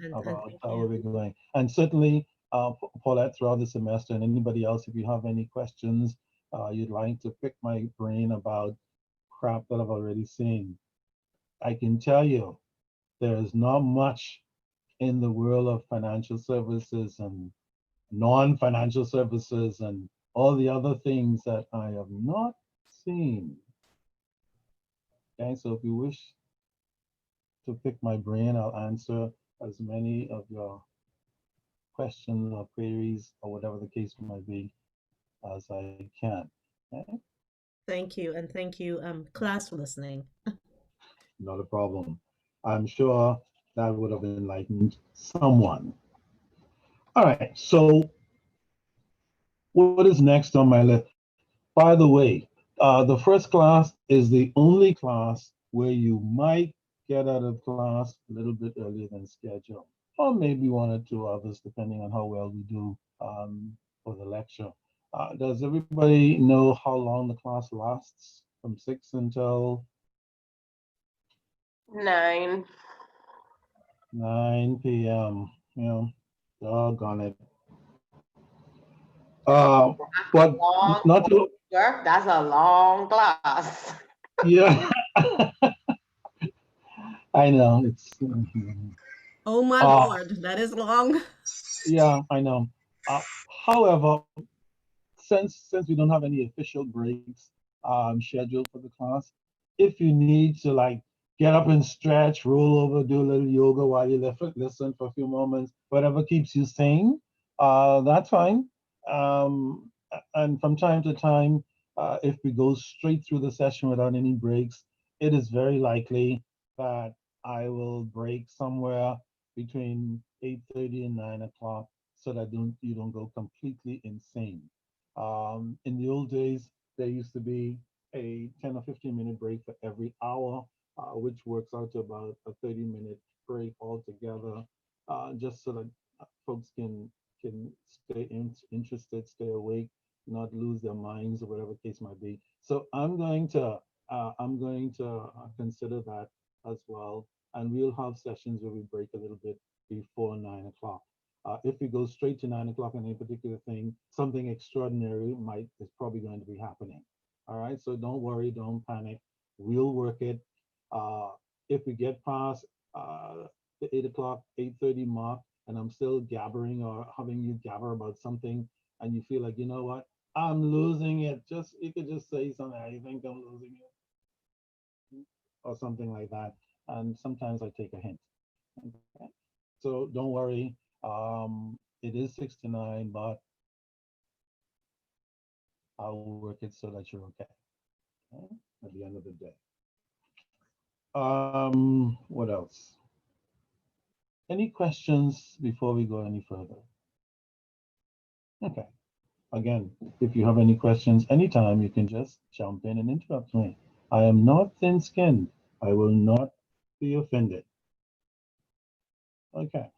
And about thank how we're you. going. And certainly, Paulette, throughout the semester, and anybody else, if you have any questions, you'd like to pick my brain about crap that I've already seen, I can tell you there is not much in the world of financial services and non-financial services and all the other things that I have not seen. Okay, so if you wish to pick my brain, I'll answer as many of your questions or queries or whatever the case might be as I can. Okay? Thank you. And thank you, class, for listening. Not a problem. I'm sure that would have enlightened someone. All right, so what is next on my list? By the way, the first class is the only class where you might get out of class a little bit earlier than scheduled, or maybe one or two others, depending on how well we do for the lecture. Does everybody know how long the class lasts? From 6 until 9. 9 p.m. Doggone it. But Long, not to, that's a long class. yeah, I know it's. Oh my Uh, Lord, that is long. yeah, I know. However, since we don't have any official breaks scheduled for the class, if you need to like get up and stretch, roll over, do a little yoga while you listen for a few moments, whatever keeps you sane, that's fine. And from time to time, if we go straight through the session without any breaks, it is very likely that I will break somewhere between 8:30 and 9 o'clock so that you don't go completely insane. In the old days, there used to be a 10 or 15-minute break for every hour, which works out to about a 30-minute break altogether, just so that folks can stay interested, stay awake, not lose their minds or whatever case might be. So I'm going to consider that as well, and we'll have sessions where we break a little bit before 9 o'clock. If we go straight to 9 o'clock on a particular thing, something extraordinary is probably going to be happening. All right, so don't worry, don't panic. We'll work it. If we get past the 8 o'clock, 8:30 mark, and I'm still gabbering or having you gabber about something, and you feel like, you know what, I'm losing it. You could just say something. I think I'm losing it, or something like that. And sometimes I take a hint. Okay? So don't worry. It is 6 to 9, but I'll work it so that you're okay, at the end of the day. What else? Any questions before we go any further? Okay. Again, if you have any questions anytime, you can just jump in and interrupt me. I am not thin-skinned. I will not be offended. Okay.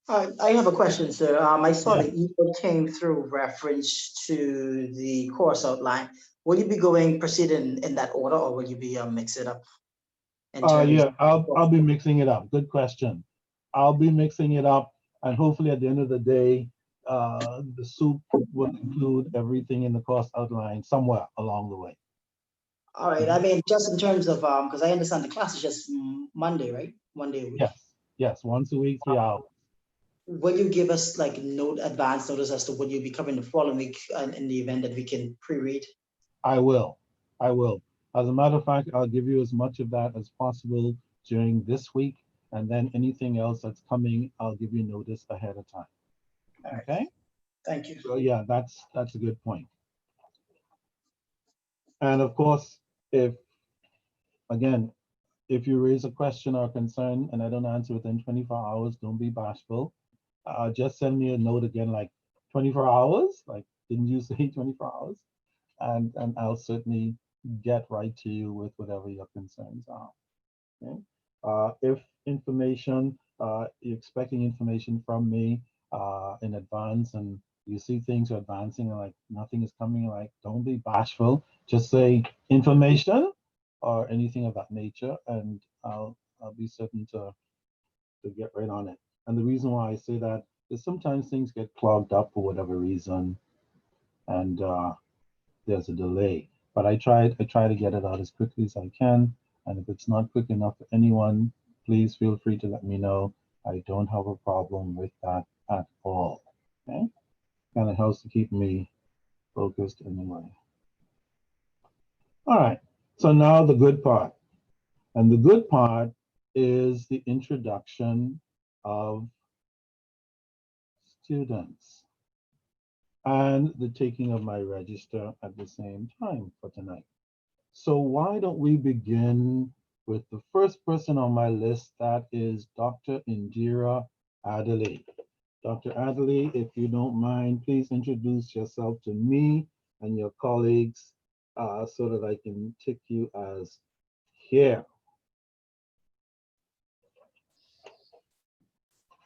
I have a question, sir. I saw Yeah. the email came through reference to the course outline. Will you be proceeding in that order, or will you be mix it up? Yeah, I'll be mixing it up. Good question. I'll be mixing it up, and hopefully at the end of the day, the soup will include everything in the course outline somewhere along the way. All right. I mean, just in terms of because I understand the class is just Monday, right? Monday a week. Yes, once a week, 3 hours. Will you give us like advance notice as to what you'll be covering the following week in the event that we can pre-read? I will. As a matter of fact, I'll give you as much of that as possible during this week, and then anything else that's coming, I'll give you notice ahead of time. Okay? Thank you. So yeah, that's a good point. And of course, if you raise a question or concern and I don't answer within 24 hours, don't be bashful. Just send me a note again, like 24 hours, like didn't you say 24 hours? And I'll certainly get right to you with whatever your concerns are. Okay? If information, you're expecting information from me in advance and you see things are advancing and like nothing is coming, like don't be bashful. Just say information or anything of that nature, and I'll be certain to get right on it. And the reason why I say that is sometimes things get clogged up for whatever reason, and there's a delay. But I try to get it out as quickly as I can. And if it's not quick enough for anyone, please feel free to let me know. I don't have a problem with that at all. Okay, kind of helps to keep me focused anyway. All right. So now the good part, and the good part is the introduction of students and the taking of my register at the same time for tonight. So why don't we begin with the first person on my list, that is Dr. Indira Adderley. Dr. Adderley, if you don't mind, please introduce yourself to me and your colleagues so that I can tick you as here.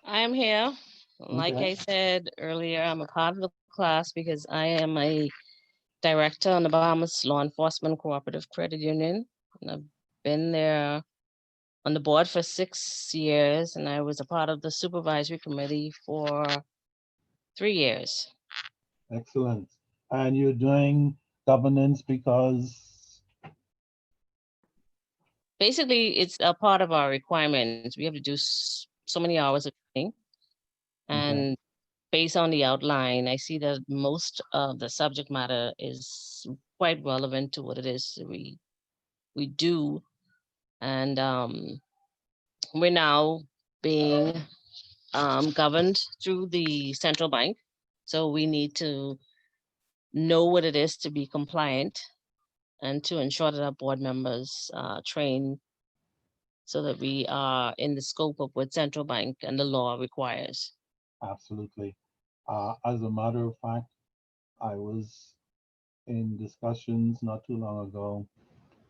I am here. Like Okay. I said earlier, I'm a part of the class because I am a director on the Bahamas Law Enforcement Cooperative Credit Union. And I've been there on the board for 6 years, and I was a part of the supervisory committee for 3 years. Excellent. And you're doing governance because? Basically, it's a part of our requirements. We have to do so many hours of training. And based on the outline, I see that most of the subject matter is quite relevant to what it is we do. And we're now being governed through the central bank. So we need to know what it is to be compliant and to ensure that our board members train so that we are in the scope of what central bank and the law requires. Absolutely. As a matter of fact, I was in discussions not too long ago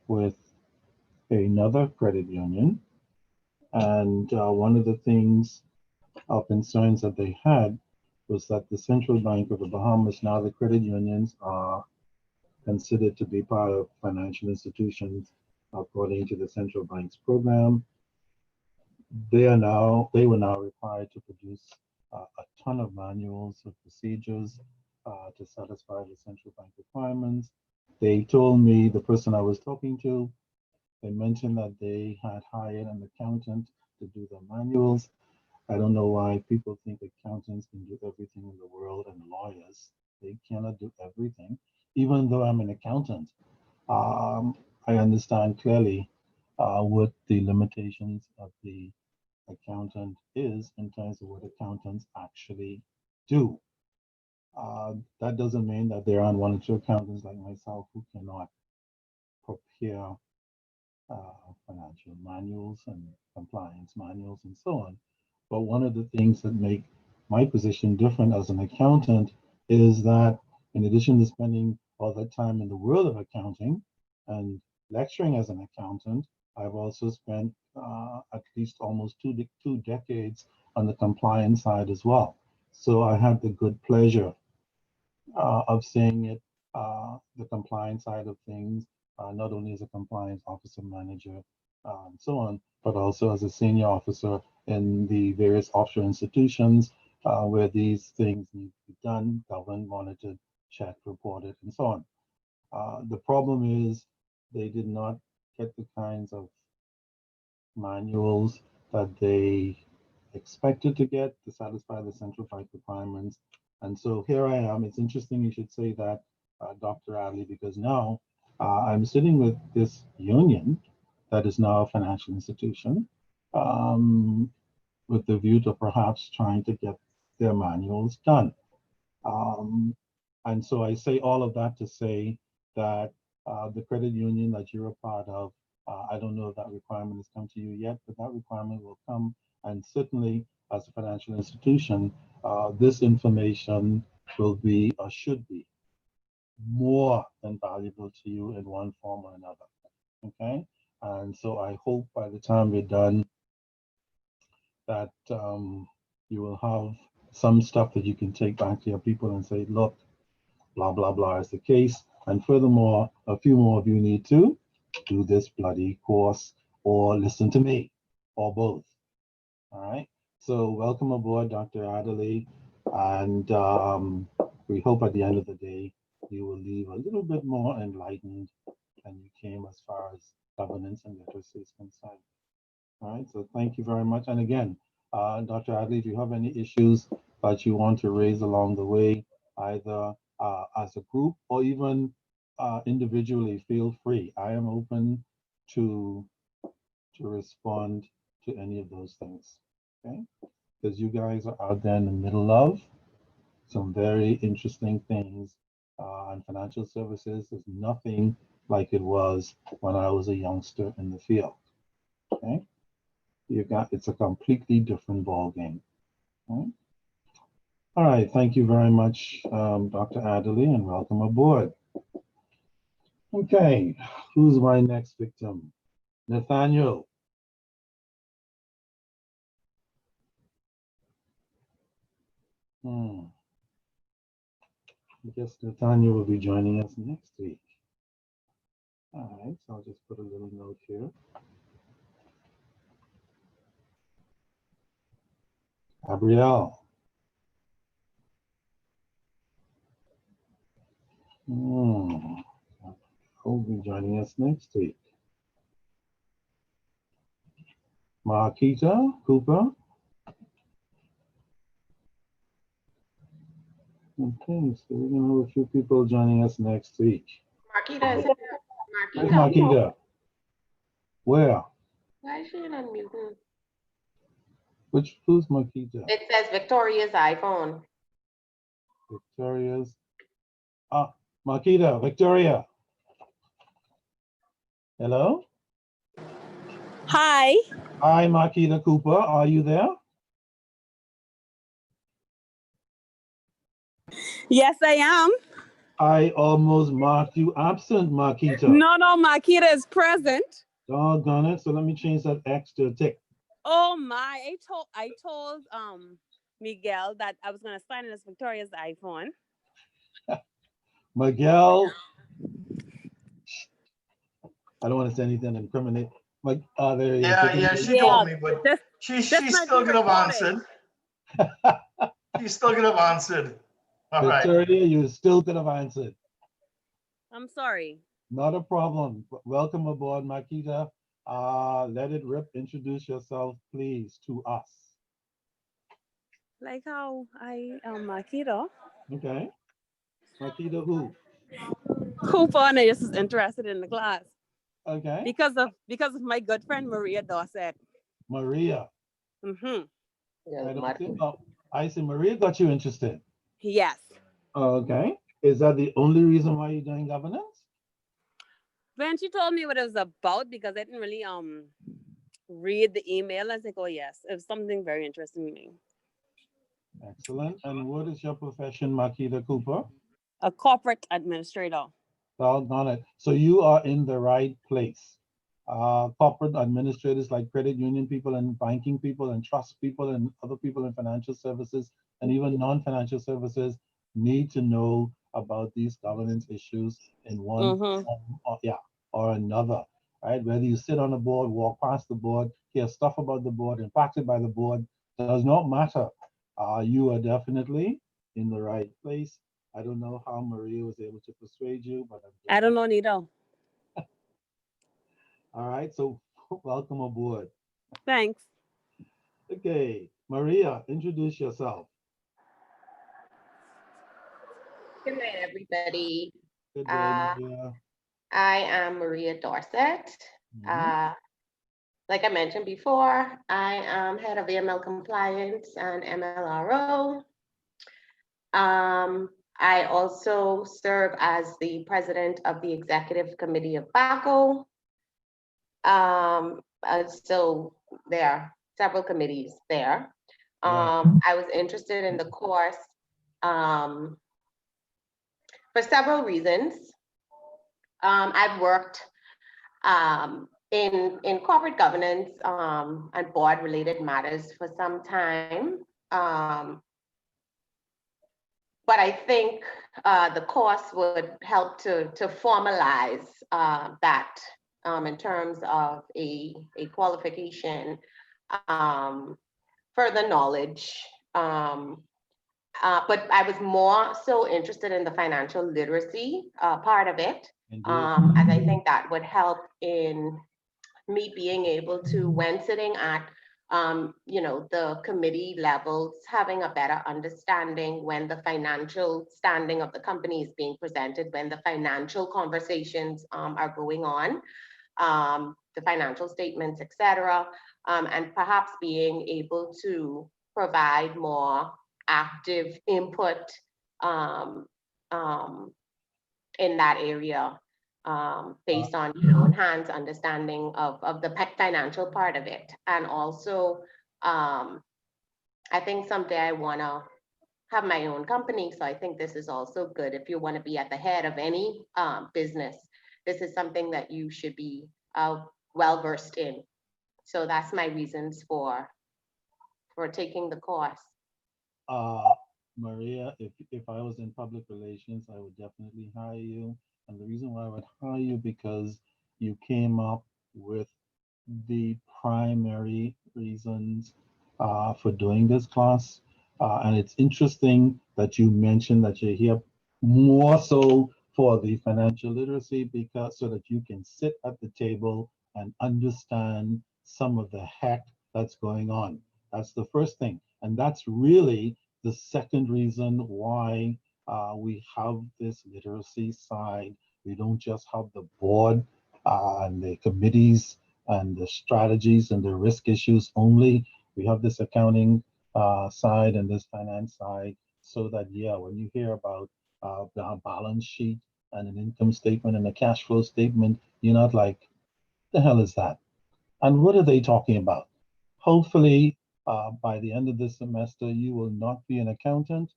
with another credit union, and one of the things or concerns that they had was that the Central Bank of the Bahamas, now the credit unions are considered to be part of financial institutions according to the central bank's program. They were now required to produce a ton of manuals of procedures to satisfy the central bank requirements. They told me, the person I was talking to, they mentioned that they had hired an accountant to do the manuals. I don't know why people think accountants can do everything in the world and lawyers. They cannot do everything. Even though I'm an accountant, I understand clearly what the limitations of the accountant is in terms of what accountants actually do. That doesn't mean that there aren't one or two accountants like myself who cannot prepare financial manuals and compliance manuals and so on. But one of the things that make my position different as an accountant is that in addition to spending all that time in the world of accounting and lecturing as an accountant, I've also spent at least almost two decades on the compliance side as well. So I have the good pleasure of seeing it, the compliance side of things, not only as a compliance officer, manager, and so on, but also as a senior officer in the various offshore institutions where these things need to be done, governed, monitored, checked, reported, and so on. The problem is they did not get the kinds of manuals that they expected to get to satisfy the central bank requirements. And so here I am. It's interesting you should say that, Dr. Adley, because now I'm sitting with this union that is now a financial institution with the view to perhaps trying to get their manuals done. And so I say all of that to say that the credit union that you're a part of, I don't know if that requirement has come to you yet, but that requirement will come. And certainly as a financial institution, this information will be or should be more than valuable to you in one form or another. Okay. And so I hope by the time we're done that you will have some stuff that you can take back to your people and say, look, blah, blah, blah is the case. And furthermore, a few more of you need to do this bloody course or listen to me or both. All right. So welcome aboard, Dr. Adley. And we hope at the end of the day, you will leave a little bit more enlightened than you came as far as governance and literacy is concerned. All right. So thank you very much. And again, Dr. Adley, if you have any issues that you want to raise along the way, either as a group or even individually, feel free. I am open to respond to any of those things. Okay, because you guys are out there in the middle of some very interesting things, and financial services is nothing like it was when I was a youngster in the field. Okay, it's a completely different ball game. Okay? All right, thank you very much, Dr. Adley, and welcome aboard. Okay, who's my next victim? Nathaniel. I guess Nathaniel will be joining us next week. All right, so I'll just put a little note here. Gabrielle. Will be joining us next week. Marquita Cooper. Okay, so we're gonna have a few people joining us next week. Marquita, Where's Marquita? Where? why is she on mute? Who's Marquita? It says Victoria's iPhone. Victoria's. Marquita, Victoria. Hello? Hi. Hi, Marquita Cooper. Are you there? Yes, I am. I almost marked you absent, Marquita. No, Makita is present. Doggone it. So let me change that X to a tick. Oh my! I told Miguel that I was gonna sign in as Victoria's iPhone. Miguel. I don't want to say anything incriminate. Like, there he is. Yeah, she Yeah, told me, but this she's might still be could have recorded. answered. She still could have answered. All right. Victoria, you still could have answered. I'm sorry. Not a problem. Welcome aboard, Marquita. Let it rip. Introduce yourself, please, to us. Like how I am Makita. Okay. Marquita who? Cooper and I just is interested in the class Okay. because of my good friend Maria Dorset. Maria. Mm-hmm. I see Maria got you interested. Yes. Okay. Is that the only reason why you're doing governance? When she told me what it was about, because I didn't really read the email, I was like, oh yes, it was something very interesting to me. Excellent. And what is your profession, Marquita Cooper? A corporate administrator. Doggone it. So you are in the right place. Corporate administrators like credit union people and banking people and trust people and other people in financial services and even non-financial services need to know about these governance issues in one form or another, right? Whether you sit on a board, walk past the board, hear stuff about the board, impacted by the board, does not matter. You are definitely in the right place. I don't know how Maria was able to persuade you, but I don't know neither. All right, so welcome aboard. Thanks. Okay, Maria, introduce yourself. Good night, everybody. Good day, Maria. I am Maria Dorset. Like I mentioned before, I am head of AML compliance and MLRO. I also serve as the president of the executive committee of BACO. So there are several committees there. I was interested in the course for several reasons. I've worked in corporate governance and board related matters for some time. But I think the course would help to formalize that in terms of a qualification, further knowledge. But I was more so interested in the financial literacy part of it, as I think that would help in me being able to, when sitting at the committee levels, having a better understanding when the financial standing of the company is being presented, when the financial conversations are going on, the financial statements, etc., and perhaps being able to provide more active input in that area, based on enhanced understanding of the financial part of it. And also, I think someday I want to have my own company. So I think this is also good if you want to be at the head of any business. This is something that you should be well versed in. So that's my reasons for taking the course. Maria, if I was in public relations, I would definitely hire you. And the reason why I would hire you, because you came up with the primary reasons for doing this class. And it's interesting that you mentioned that you're here more so for the financial literacy, because so that you can sit at the table and understand some of the heck that's going on. That's the first thing. And that's really the second reason why we have this literacy side. We don't just have the board and the committees and the strategies and the risk issues only. We have this accounting side and this finance side, so that, yeah, when you hear about the balance sheet and an income statement and a cash flow statement, you're not like, the hell is that? And what are they talking about? Hopefully, by the end of this semester, you will not be an accountant.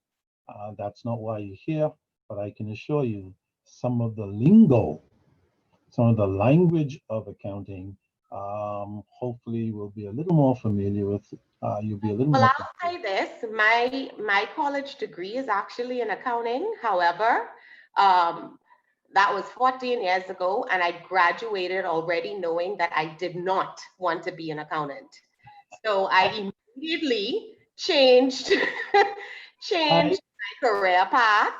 That's not why you're here, but I can assure you some of the lingo, some of the language of accounting, hopefully will be a little more familiar with. You'll be a little Well, more. I'll say this, my college degree is actually in accounting. However, that was 14 years ago, and I graduated already knowing that I did not want to be an accountant. So I immediately changed changed my career path.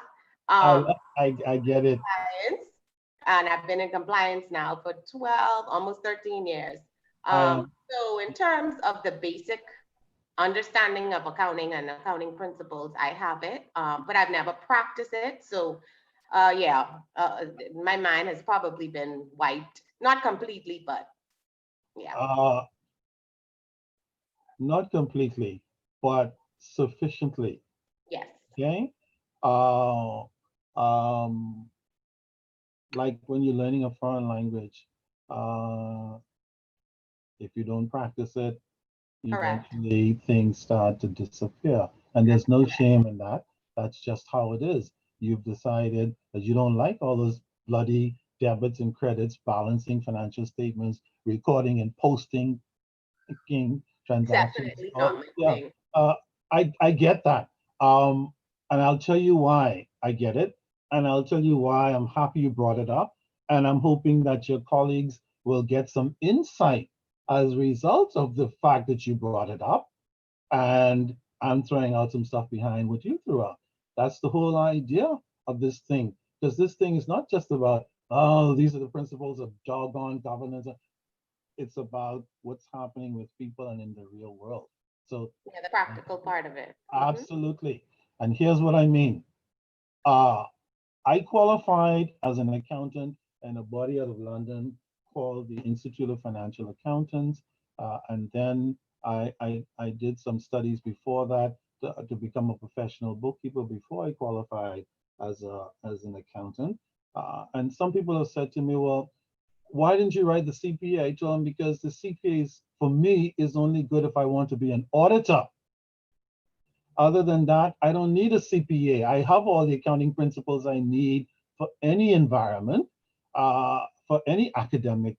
I get it. Compliance, and I've been in compliance now for 12, almost 13 years. I So in terms of the basic understanding of accounting and accounting principles, I have it, but I've never practiced it. So yeah, my mind has probably been wiped, not completely, but yeah. Not completely, but sufficiently. Yes. Okay. Um, like when you're learning a foreign language, if you don't practice it, Correct. eventually things start to disappear. And there's no shame in that. That's just how it is. You've decided that you don't like all those bloody debits and credits, balancing financial statements, recording and posting transactions. Definitely not my Yeah, thing. I get that. And I'll tell you why I get it. And I'll tell you why I'm happy you brought it up. And I'm hoping that your colleagues will get some insight as a result of the fact that you brought it up. And I'm throwing out some stuff behind what you threw out. That's the whole idea of this thing. Because this thing is not just about, oh, these are the principles of doggone governance. It's about what's happening with people and in the real world. So Yeah, the practical part of it. absolutely. And here's what I mean. I qualified as an accountant in a body out of London called the Institute of Financial Accountants. And then I did some studies before that to become a professional bookkeeper before I qualified as an accountant. And some people have said to me, well, why didn't you write the CPA? I told them because the CPA is, for me, is only good if I want to be an auditor. Other than that, I don't need a CPA. I have all the accounting principles I need for any environment, for any academic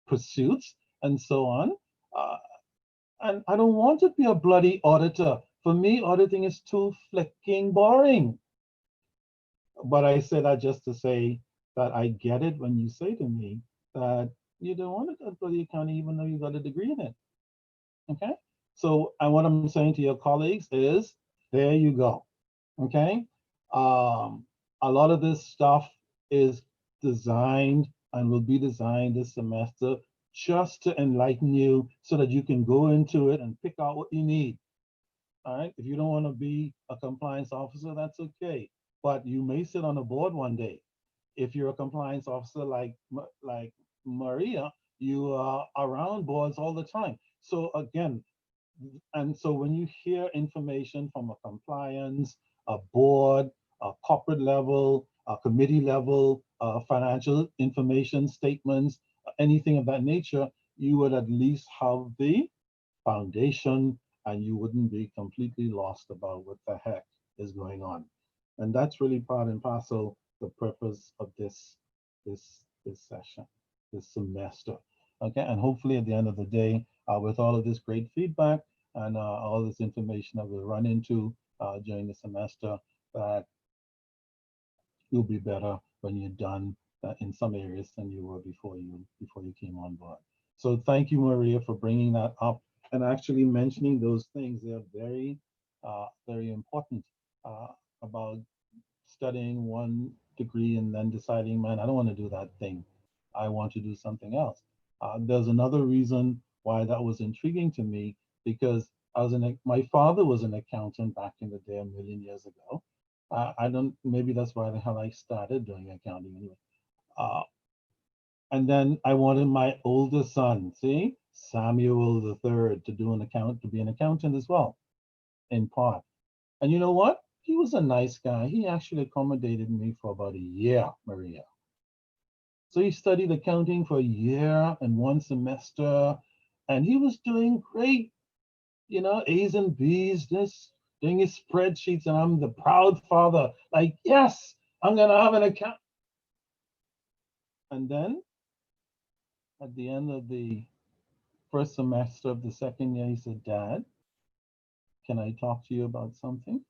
pursuits, and so on. And I don't want to be a bloody auditor. For me, auditing is too flicking boring. But I say that just to say that I get it when you say to me that you don't want to study accounting even though you got a degree in it. Okay? So, and what I'm saying to your colleagues is, there you go. Okay? A lot of this stuff is designed and will be designed this semester just to enlighten you so that you can go into it and pick out what you need. All right? If you don't want to be a compliance officer, that's okay. But you may sit on a board one day. If you're a compliance officer like Maria, you are around boards all the time. So again, and so when you hear information from a compliance, a board, a corporate level, a committee level, financial information statements, anything of that nature, you would at least have the foundation and you wouldn't be completely lost about what the heck is going on. And that's really part and parcel the purpose of this session, this semester. Okay, and hopefully at the end of the day, with all of this great feedback and all this information that we'll run into during the semester, that you'll be better when you're done in some areas than you were before you came on board. So thank you, Maria, for bringing that up and actually mentioning those things. They're very, very important about studying one degree and then deciding, man, I don't want to do that thing. I want to do something else. There's another reason why that was intriguing to me because my father was an accountant back in the day, a million years ago. I don't, maybe that's why the hell I started doing accounting anyway. And then I wanted my older son, see, Samuel the third, to be an accountant as well, in part. And you know what? He was a nice guy. He actually accommodated me for about a year, Maria. So he studied accounting for a year and 1 semester, and he was doing great, A's and B's, this, doing his spreadsheets, and I'm the proud father, like, yes, I'm gonna have an account. And then at the end of the first semester of the second year, he said, Dad, can I talk to you about something?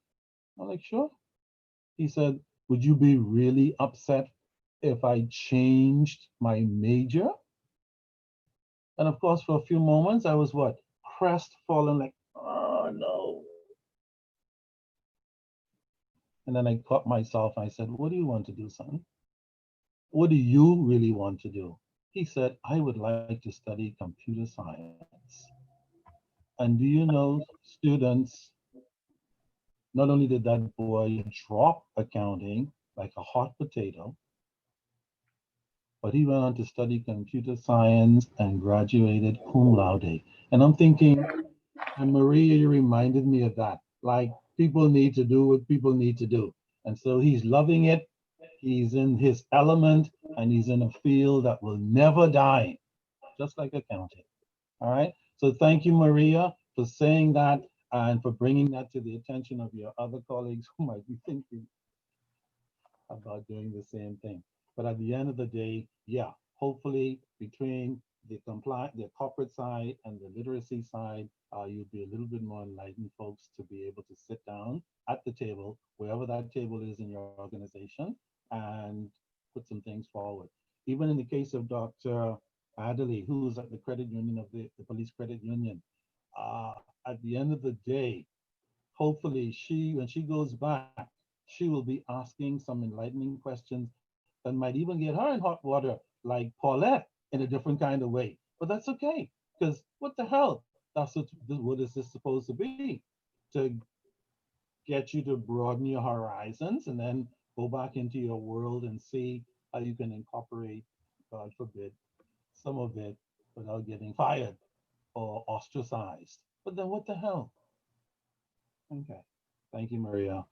I'm like, sure. He said, would you be really upset if I changed my major? And of course, for a few moments, I was what? Crestfallen, like, oh no. And then I caught myself. I said, what do you want to do, son? What do you really want to do? He said, I would like to study computer science. And do you know, students, not only did that boy drop accounting like a hot potato, but he went on to study computer science and graduated cum laude. And I'm thinking, and Maria, you reminded me of that. Like, people need to do what people need to do. And so he's loving it. He's in his element, and he's in a field that will never die, just like accounting. All right. So thank you, Maria, for saying that and for bringing that to the attention of your other colleagues who might be thinking about doing the same thing. But at the end of the day, yeah, hopefully between the corporate side and the literacy side, you'll be a little bit more enlightened folks to be able to sit down at the table, wherever that table is in your organization, and put some things forward. Even in the case of Dr. Adderley, who's at the credit union of the police credit union, at the end of the day, hopefully when she goes back, she will be asking some enlightening questions that might even get her in hot water, like Paulette, in a different kind of way. But that's okay, because what the hell? That's what is this supposed to be? To get you to broaden your horizons and then go back into your world and see how you can incorporate, God forbid, some of it without getting fired or ostracized. But then what the hell? Okay. Thank you, Maria.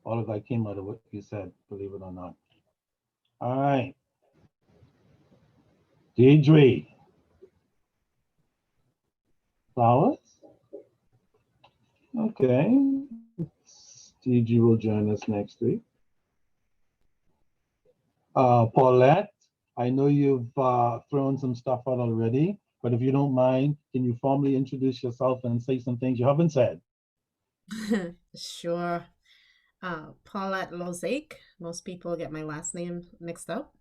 All of that came out of what you said, believe it or not. All right. Deidre. Flowers? Okay. Deidre will join us next week. Paulette, I know you've thrown some stuff out already, but if you don't mind, can you formally introduce yourself and say some things you haven't said? Sure. Paulette Lozake. Most people get my last name mixed up.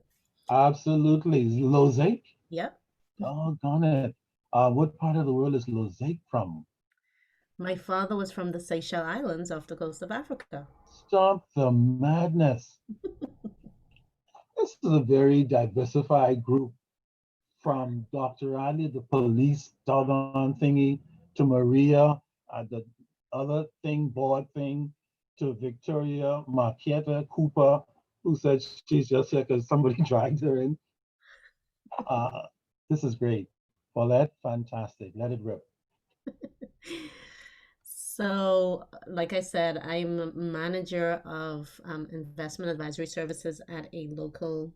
Absolutely. Lozake? Yep. Doggone it. What part of the world is Lozake from? My father was from the Seychelles Islands off the coast of Africa. Stop the madness. This is a very diversified group, from Dr. Ali, the police doggone thingy, to Maria, the other thing, board thing, to Victoria Marquetta Cooper, who said she's just here because somebody dragged her in. This is great. Paulette, fantastic. Let it rip. So, like I said, I'm a manager of investment advisory services at a local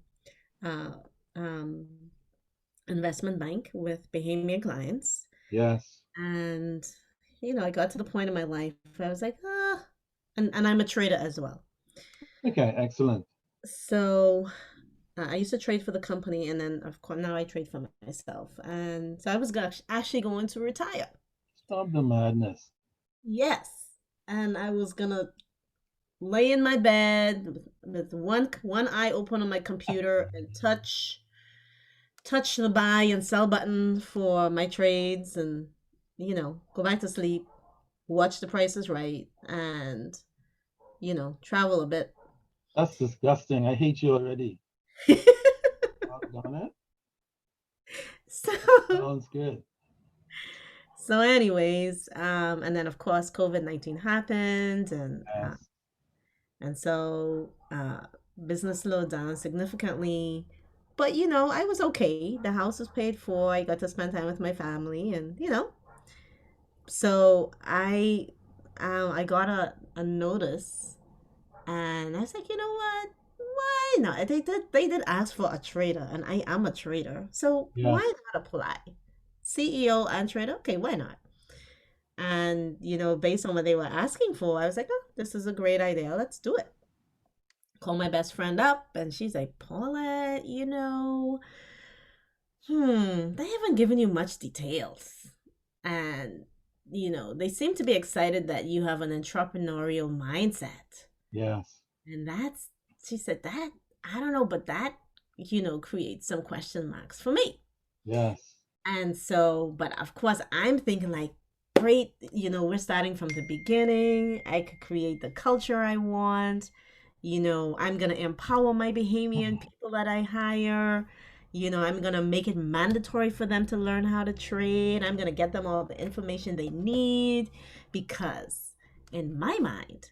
investment bank with Bahamian clients. Yes. And, I got to the point in my life where I was like, and I'm a trader as well. Okay, excellent. So I used to trade for the company, and then of course now I trade for myself. And so I was actually going to retire. Stop the madness. Yes. And I was gonna lay in my bed with one eye open on my computer and touch the buy and sell button for my trades, and go back to sleep, watch The Price is Right, and travel a bit. That's disgusting. I hate you already. Doggone it. Sounds good. So anyways, and then of course COVID-19 happened, and Yes. and so business slowed down significantly. But I was okay. The house was paid for. I got to spend time with my family, and so I got a notice, and I was like, you know what? why not? They did ask for a trader, and I am a trader, so Yes. why not apply? CEO and trader, okay, why not? And based on what they were asking for, I was like, oh, this is a great idea. Let's do it. Call my best friend up, and she's like, Paulette, they haven't given you much details. And, they seem to be excited that you have an entrepreneurial mindset. Yes. And she said, that, I don't know, but that, creates some question marks for me. Yes. And so, but of course, I'm thinking like, great, we're starting from the beginning. I could create the culture I want. I'm going to empower my Bahamian people that I hire. I'm going to make it mandatory for them to learn how to trade. I'm going to get them all the information they need because in my mind,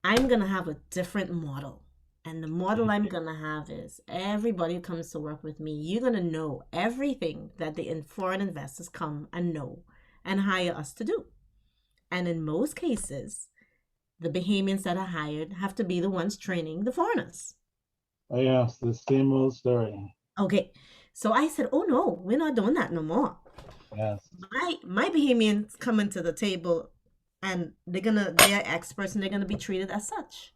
I'm going to have a different model. And the model I'm going to have is everybody who comes to work with me, you're going to know everything that the foreign investors come and know and hire us to do. And in most cases, the Bahamians that are hired have to be the ones training the foreigners. Oh, yes, the same old story. Okay. So I said, oh no, we're not doing that no more. Yes. My Bahamians coming to the table and they're experts and they're gonna be treated as such.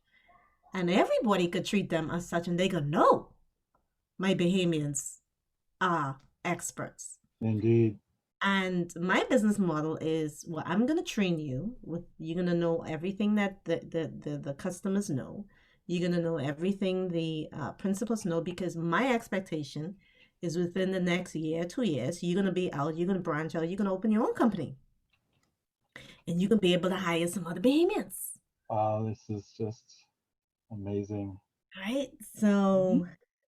And everybody could treat them as such, and they go, no, my Bahamians are experts. Indeed. And my business model is, well, I'm going to train you. You're going to know everything that the customers know. You're going to know everything the principals know, because my expectation is within the next year, 2 years, you're going to be out, you're going to branch out, you're going to open your own company. And you can be able to hire some other Bahamians. Wow, this is just amazing. Right? So,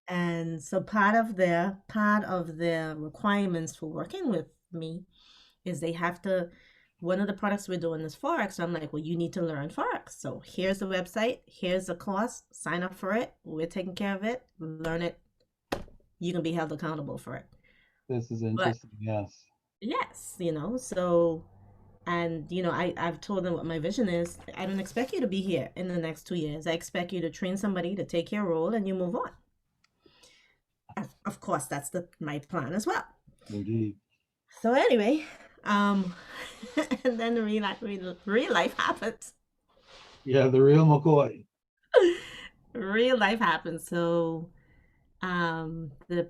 and so part of their requirements for working with me is they have to, one of the products we're doing is Forex. So I'm like, well, you need to learn Forex. So here's the website, here's the course, sign up for it. We're taking care of it, learn it. You can be held accountable for it. This is interesting, yes. Yes, so, and, I've told them what my vision is. I don't expect you to be here in the next 2 years. I expect you to train somebody to take your role and you move on. Of course, that's my plan as well. Indeed. So anyway, and then real life happened. Yeah, the real McCoy. Real life happened. So, the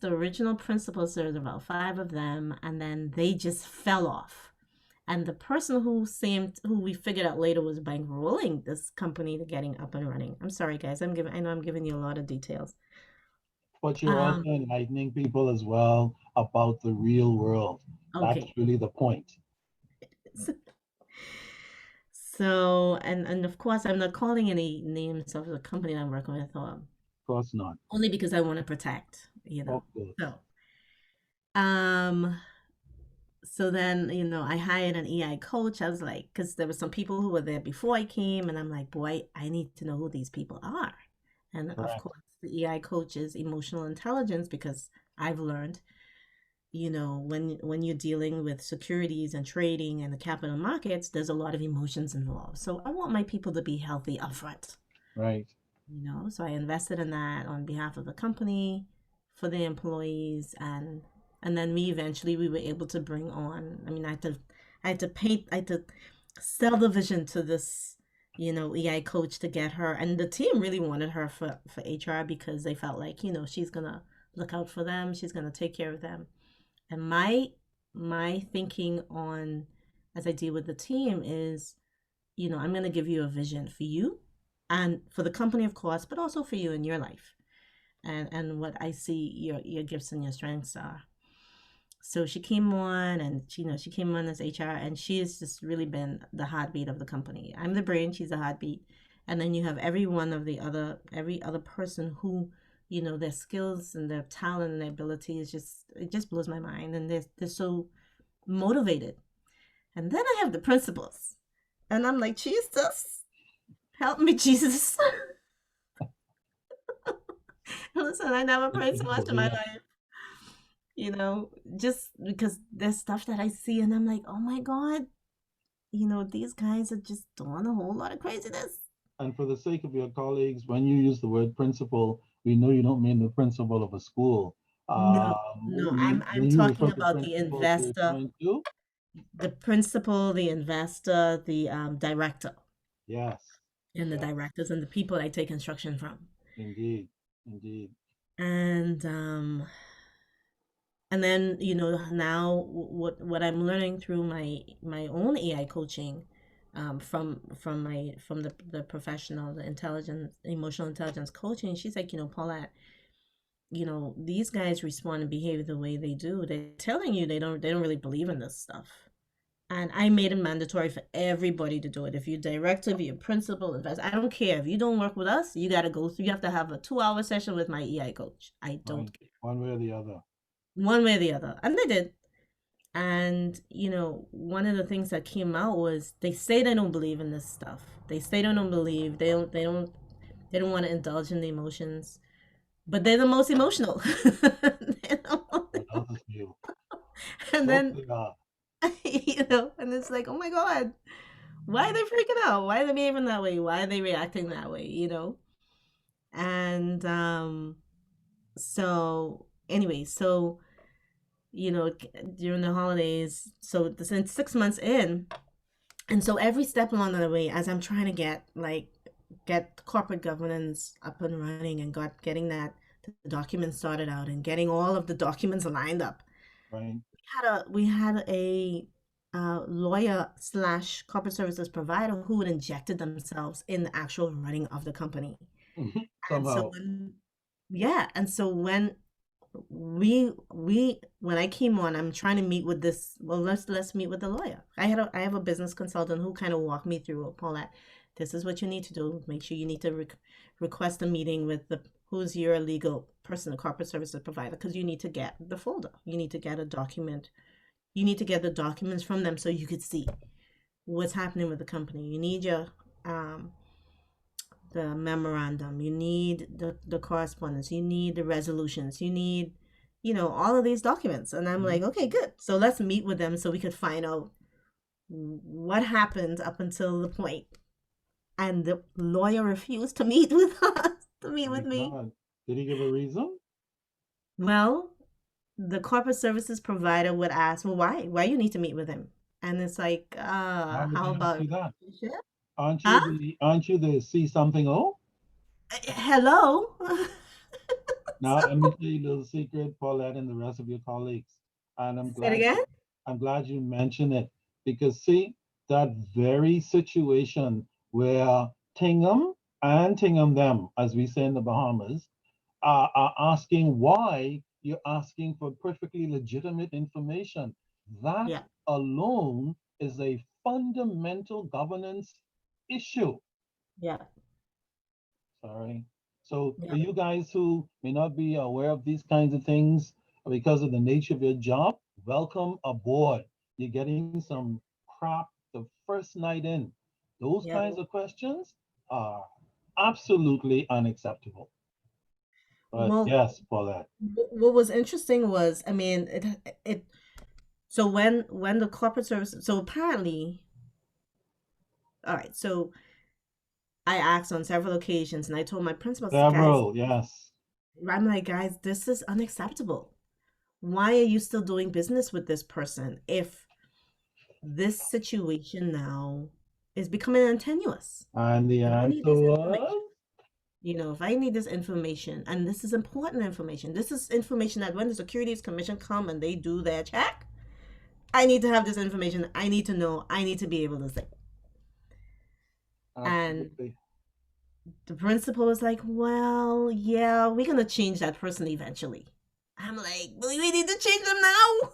original principals, there's about 5 of them, and then they just fell off. And the person who we figured out later was bankrolling this company to getting up and running. I'm sorry, guys. I know I'm giving you a lot of details. But you're also enlightening people as well about the real world. Okay. That's really the point. So, and of course, I'm not calling any names of the company I'm working with, Of course not. only because I want to protect, Of course. So then, I hired an EI coach. I was like, because there were some people who were there before I came, and I'm like, boy, I need to know who these people are. And Correct. of course, the EI coach is emotional intelligence, because I've learned, when you're dealing with securities and trading and the capital markets, there's a lot of emotions involved. So I want my people to be healthy upfront. Right. So I invested in that on behalf of the company for the employees, and then we were able to bring on, I had to sell the vision to this, EI coach to get her, and the team really wanted her for HR, because they felt like, she's gonna look out for them, she's gonna take care of them. And my thinking on, as I deal with the team, is, I'm gonna give you a vision for you and for the company, of course, but also for you in your life, and what I see your gifts and your strengths are. So she came on, and she came on as HR, and she has just really been the heartbeat of the company. I'm the brain, she's the heartbeat, and then you have every other person who, their skills and their talent and their ability is it just blows my mind, and they're so motivated. And then I have the principals, and I'm like, Jesus, help me, Jesus. Listen, I never prayed so much in my life. Just because there's stuff that I see, and I'm like, oh my God, these guys are just doing a whole lot of craziness. And for the sake of your colleagues, when you use the word principal, we know you don't mean the principal of a school. No, no, I'm When you talking refer to about the principals, you're investor, referring to? the principal, the investor, the director, Yes, and the yes, directors and the people I take instruction from. indeed, indeed. And then, you know, now what I'm learning through my own AI coaching, from the professional, the intelligence, emotional intelligence coaching, she's like, you know, Paulette, you know, these guys respond and behave the way they do. They're telling you they don't really believe in this stuff. And I made it mandatory for everybody to do it. If you're director, if you're principal, investor, I don't care. If you don't work with us, you got to go through. You have to have a 2-hour session with my EI coach. I don't Right. care. One way or the other. One way or the other. And they did. And, you know, one of the things that came out was they say they don't believe in this stuff. They say they don't believe. They don't want to indulge in the emotions. But they're the most emotional. What else is new? And then, Totally not. you know, and it's like, oh my God, why are they freaking out? Why are they behaving that way? Why are they reacting that way? You know? And so anyway, so you know, during the holidays, so this in 6 months in, and so every step along the way, as I'm trying to get corporate governance up and running and getting that the documents started out and getting all of the documents lined up. Right. We had a lawyer / corporate services provider who had injected themselves in the actual running of the company. And Somehow. so and so when when I came on, I'm trying to meet with this. Well, let's meet with the lawyer. I have a business consultant who kind of walked me through, Paulette, this is what you need to do. Make sure you need to request a meeting with who's your legal person, the corporate services provider, because you need to get the folder. You need to get a document. You need to get the documents from them so you could see what's happening with the company. You need your the memorandum, you need the correspondence, you need the resolutions, you need, you know, all of these documents. And I'm like, okay, good. So let's meet with them so we could find out what happened up until the point. And the lawyer refused to meet with us, to meet with me. God. Did he give a reason? Well, the corporate services provider would ask, well, why you need to meet with him? And it's like, Why would how they about ask you that? yeah? Aren't you the see something? Oh, Hello. now let me tell you a little secret, Paulette, and the rest of your colleagues. And Say it again. I'm glad you mentioned it, because see, that very situation where Tingham and Tingham them, as we say in the Bahamas, are asking why you're asking for perfectly legitimate information. That Yeah. alone is a fundamental governance issue. Yeah. Sorry. So Yeah. for you guys who may not be aware of these kinds of things because of the nature of your job, welcome aboard. You're getting some crap the first night in. Those Yeah. kinds of questions are absolutely unacceptable. But Well, yes, Paulette. what was interesting was, I mean, it so when the corporate service, so apparently, all right, so I asked on several occasions and I told my principals, guys, Several, yes. I'm like, guys, this is unacceptable. Why are you still doing business with this person if this situation now is becoming tenuous? And the If I need answer this was, information, you know, if I need this information, and this is important information, this is information that when the Securities Commission come and they do their check, I need to have this information. I need to know. I need to be able to say. And absolutely. the principal was like, well, yeah, we're going to change that person eventually. I'm like, well, we need to change them now.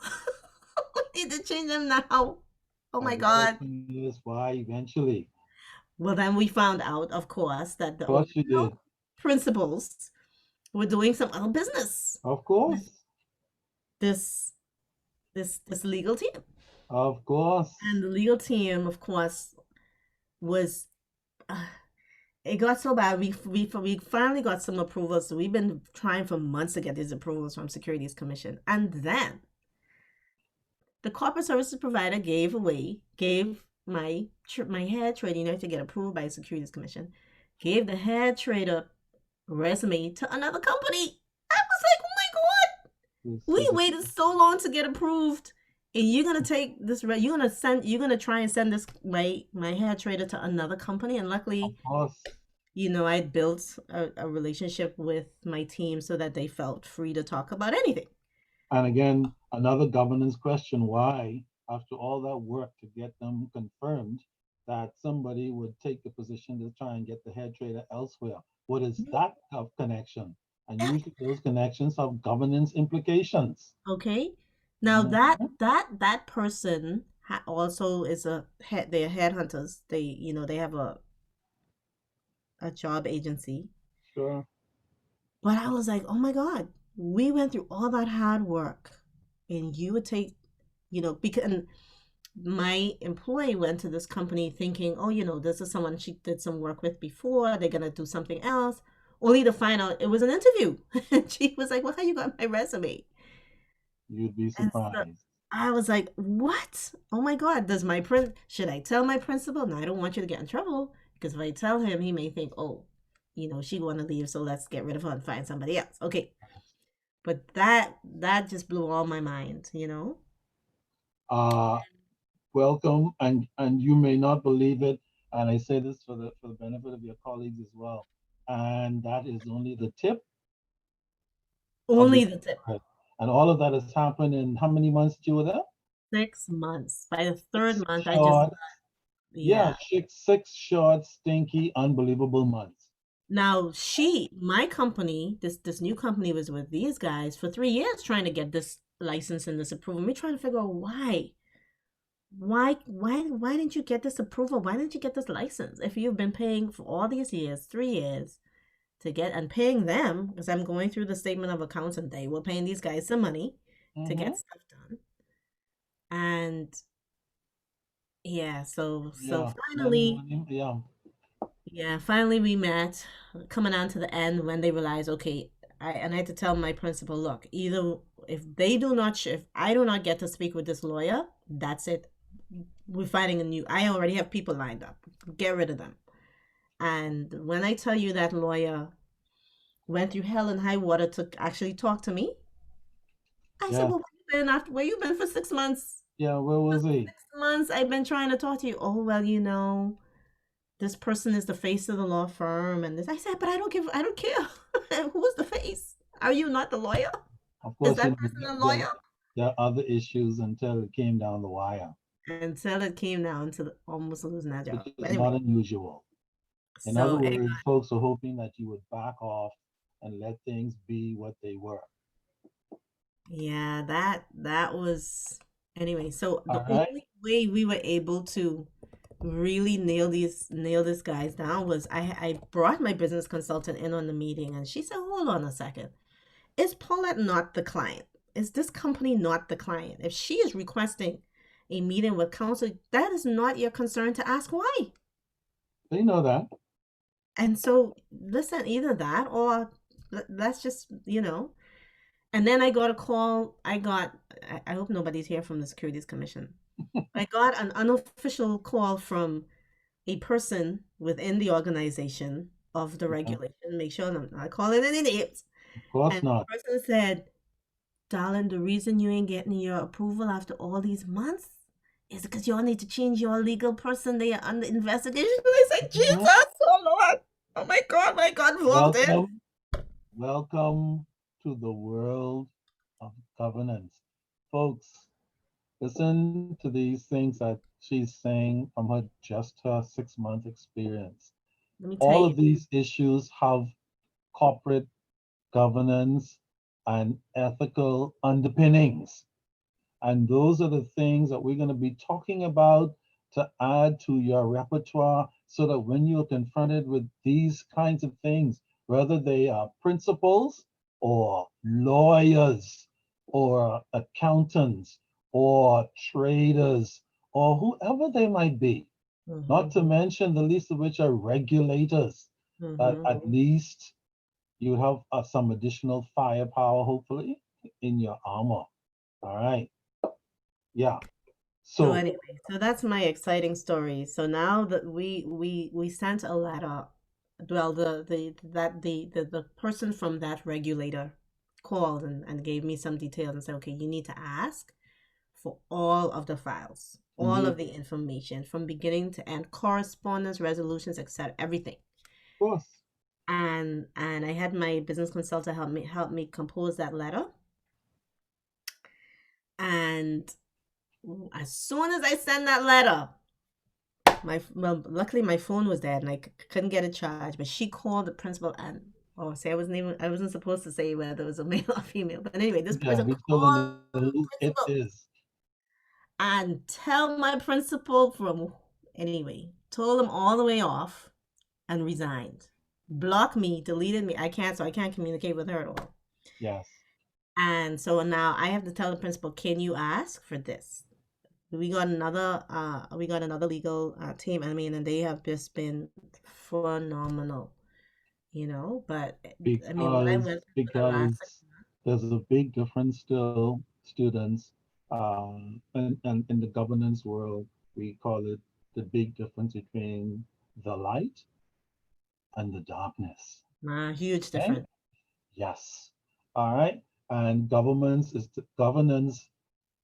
We need to change them now. Oh my And the God. question is, why eventually? Well, then we found out, of course, that the Of course you original did. principals were doing some other business. Of course. This legal team. Of course. And the legal team, of course, was it got so bad. We finally got some approvals. So we've been trying for months to get these approvals from Securities Commission, and then the corporate services provider gave my head trading to get approved by Securities Commission. gave the head trader resume to another company. I was like, oh my God, we waited so long to get approved. And you're gonna take this, you're gonna try and send this my hair trader to another company. And luckily, Of course. you know, I built a relationship with my team so that they felt free to talk about anything. And again, another governance question, why, after all that work to get them confirmed, that somebody would take the position to try and get the head trader elsewhere? What is that connection? And usually those connections have governance implications. Okay. Now Mhm. that person also is they're headhunters. They, you know, they have a job agency. Sure. But I was like, oh my God, we went through all that hard work, and you would take, you know, because and my employee went to this company thinking, oh, you know, this is someone she did some work with before. They're gonna do something else, only to find out it was an interview. And she was like, well, how you got my resume? You'd be And so surprised. I was like, what? Oh my God, should I tell my principal? No, I don't want you to get in trouble, because if I tell him, he may think, oh, you know, she want to leave, so let's get rid of her and find somebody else. Okay. But that just blew all my mind, you know? Uh, welcome, and you may not believe it, and I say this for the benefit of your colleagues as well. And that is only the tip of the Only the tip. iceberg. And all of that has happened in how many months you were there? 6 months. By the third month, I just, Short, yeah. six short, stinky, unbelievable months. Now my company, this new company was with these guys for 3 years trying to get this license and this approval. Me trying to figure out why. Why didn't you get this approval? Why didn't you get this license? If you've been paying for all these years, 3 years, to get and paying them, because I'm going through the statement of accounts and they were paying these guys some money to Mhm. get stuff done. And yeah, so Yeah, finally, yeah. yeah, finally we met, coming on to the end when they realized, okay, I had to tell my principal, look, either if I do not get to speak with this lawyer, that's it. We're finding I already have people lined up. Get rid of them. And when I tell you that lawyer went through hell and high water to actually talk to me, I said, Yeah, well, where you been for 6 months? yeah, where was he? 6 months I've been trying to talk to you. Oh, well, you know, this person is the face of the law firm and this. I said, but I don't care. Who is the face? Are you not the lawyer? Of Is course, that person a lawyer? there are other issues until it came down the wire, Until it came down to almost losing that job. which But is not anyway, unusual. In so other words, folks are hoping that you would back off and let things be what they were. yeah, that was anyway. So the All right. only way we were able to really nail these guys down was I brought my business consultant in on the meeting, and she said, hold on a second. Is Paulette not the client? Is this company not the client? If she is requesting a meeting with counsel, that is not your concern to ask why. They know that. And so listen, either that or let's just, you know. And then I got a call. I hope nobody's here from the Securities Commission. I got an unofficial call from a person within the organization of the regulation. Make sure I'm not calling any names. Of course And not. the person said, darling, the reason you ain't getting your approval after all these months is because y'all need to change your legal person. They are under investigation. And I said, Jesus, oh Lord. Oh my God, involved in. Welcome to the world of governance. Folks, listen to these things that she's saying from her 6-month experience. Let me tell All you. of these issues have corporate governance and ethical underpinnings. And those are the things that we're going to be talking about to add to your repertoire so that when you're confronted with these kinds of things, whether they are principals or lawyers or accountants or traders or whoever they might be, not to mention the least of which are regulators, that at least you have some additional firepower, hopefully, in your armor. All right. Yeah. So So anyway, so that's my exciting story. So now that we sent a letter well, the person from that regulator called and gave me some details and said, okay, you need to ask for all of the files, all of the information from beginning to end, correspondence, resolutions, etc., everything. Of course. And I had my business consultant help me compose that letter. And as soon as I sent that letter, luckily my phone was dead and I couldn't get it charged. But she called the principal and I wasn't supposed to say whether it was a male or female. But anyway, this Yeah, person we still called don't know who the it principal is. and tell my principal told him all the way off and resigned. Blocked me, deleted me. I can't communicate with her at all. Yes. And so now I have to tell the principal, can you ask for this? We got another legal team. I mean, and they have just been phenomenal, but I mean, what I went through for the last Because there's a big difference still, students, and in the governance world, we call it the big difference between the light and the darkness. huge Okay? difference. Yes. All right. And governance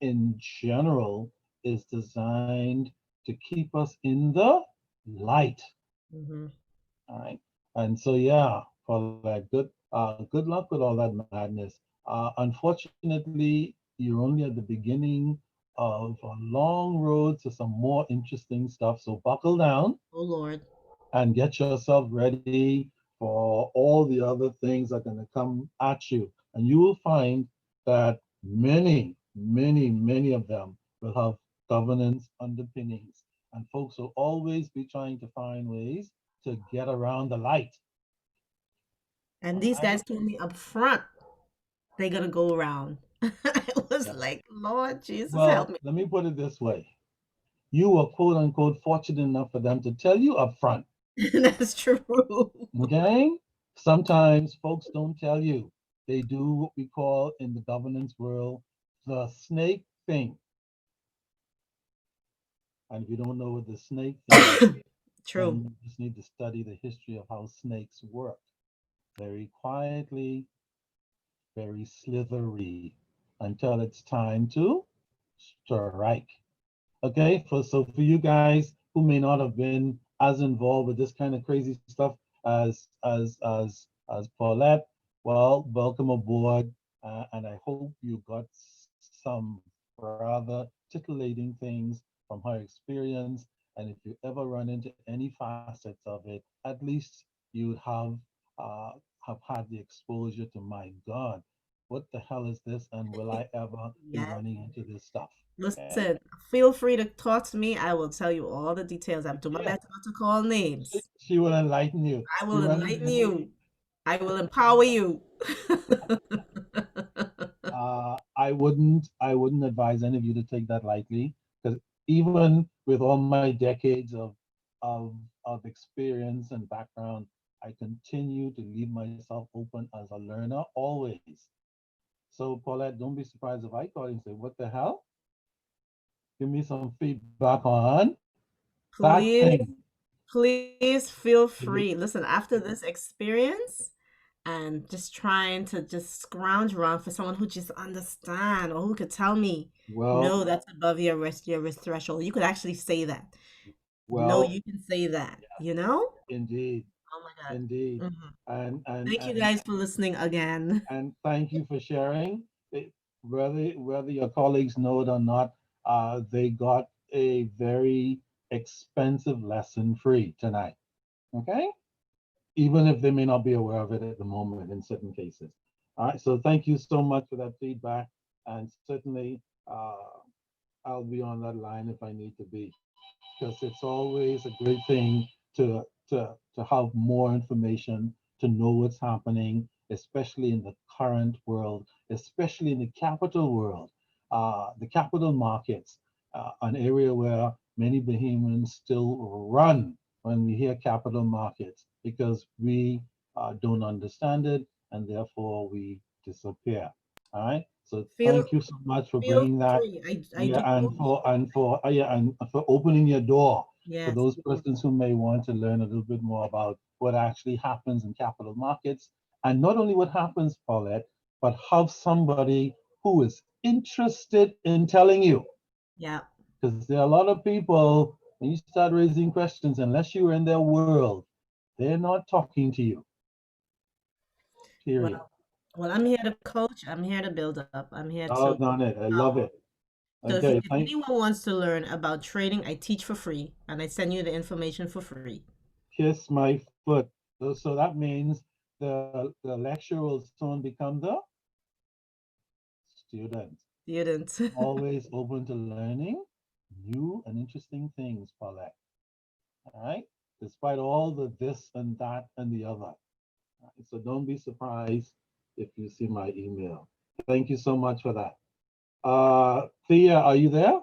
in general is designed to keep us in the light. Mm-hmm. All right. And so, yeah, for that, good luck with all that madness. Unfortunately, you're only at the beginning of a long road to some more interesting stuff. So buckle down Oh Lord. and get yourself ready for all the other things that are going to come at you. And you will find that many, many, many of them will have governance underpinnings. And folks will always be trying to find ways to get around the light. And these guys told me up front they're gonna go around. I was like, Lord Jesus, help me. Let me put it this way. You were quote unquote fortunate enough for them to tell you up front. That's true. Okay? Sometimes folks don't tell you. They do what we call in the governance world the snake thing. And if you don't know what the snake thing is, True. then you just need to study the history of how snakes work. Very quietly, very slithery, until it's time to strike. Okay, so for you guys who may not have been as involved with this kind of crazy stuff as Paulette, well, welcome aboard, and I hope you got some rather titillating things from her experience. And if you ever run into any facets of it, at least you have had the exposure to, my God, what the hell is this? And will I ever be Yes. running into this stuff? Listen, feel free to talk to me. I will tell you all the details. I'm doing my best not to call names. She will enlighten you. I will enlighten you. I will empower you. I wouldn't advise any of you to take that lightly, because even with all my decades of experience and background, I continue to leave myself open as a learner always. So Paulette, don't be surprised if I call you and say, what the hell? Give me some feedback on that thing. Please feel free. Listen, after this experience and just trying to just scrounge around for someone who just understand or who could tell me, Well, no, that's above your risk threshold. You could actually say that. well, no, you can say that, you know? Indeed. Oh my God. Indeed. Mhm. And Thank you guys for listening again. And thank you for sharing. Whether your colleagues know it or not, they got a very expensive lesson free tonight. Okay? Even if they may not be aware of it at the moment in certain cases. All right. So thank you so much for that feedback. And certainly I'll be on that line if I need to be, because it's always a great thing to have more information, to know what's happening, especially in the current world, especially in the capital world, the capital markets, an area where many Bahamians still run when we hear capital markets, because we don't understand it and therefore we disappear. All right. So thank you so much for bringing that. And for opening your door for those persons who may want to learn a little bit more about what actually happens in capital markets. And not only what happens, Paulette, but have somebody who is interested in telling you. Yeah. Because there are a lot of people, when you start raising questions, unless you're in their world, they're not talking to you. Period. Well, I'm here to coach. I'm here to build up. I'm here Oh, to. darn it. I love it. So Okay, if anyone wants to learn about trading, I teach for free and I send you the information for free. kiss my foot. So that means the lecturer will soon become the student. Students. Always open to learning new and interesting things, Paulette. All right? Despite all the this and that and the other. All right? So don't be surprised if you see my email. Thank you so much for that. Thea, are you there?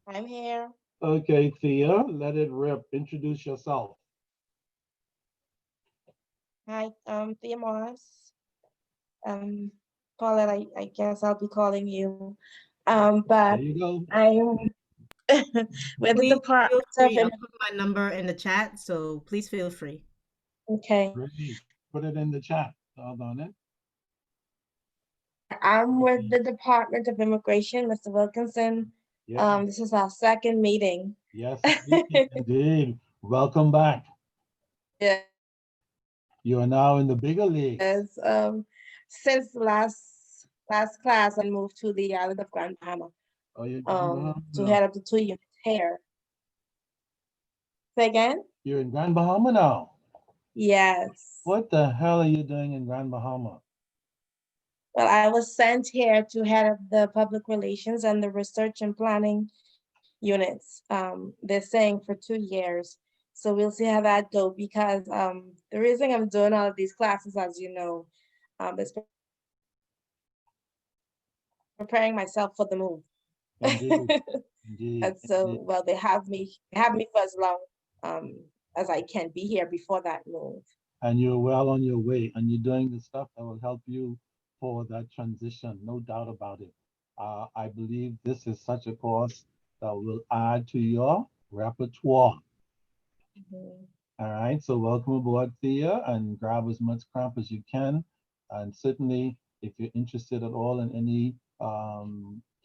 I'm here. Okay, Thea, let it rip. Introduce yourself. Hi, Thea Morris. Paulette, I guess I'll be calling you. There But you go. I'm with the Please feel Department of free. I'll put my number in the chat, so please feel free. Okay. Great. Put it in the chat. Hold on it. I'm with the Department of Immigration, Mr. Wilkinson. Yeah. This is our second meeting. Yes, indeed. Welcome back. Yeah. You are now in the bigger league. As since last class, I moved to the island of Grand Bahama Oh, you're, to head up the 2 units here. Say again? you're in Grand Bahama now. Yes. What the hell are you doing in Grand Bahama? Well, I was sent here to head up the public relations and the research and planning units. They're saying for 2 years. So we'll see how that goes because the reason I'm doing all of these classes, as you know, is preparing myself for the move. Indeed, indeed, And so, indeed. well, they have me for as long as I can be here before that move. And you're well on your way, and you're doing the stuff that will help you for that transition, no doubt about it. I believe this is such a course that will add to your repertoire. Mhm. All right, so welcome aboard, Thea, and grab as much cramp as you can. And certainly, if you're interested at all in any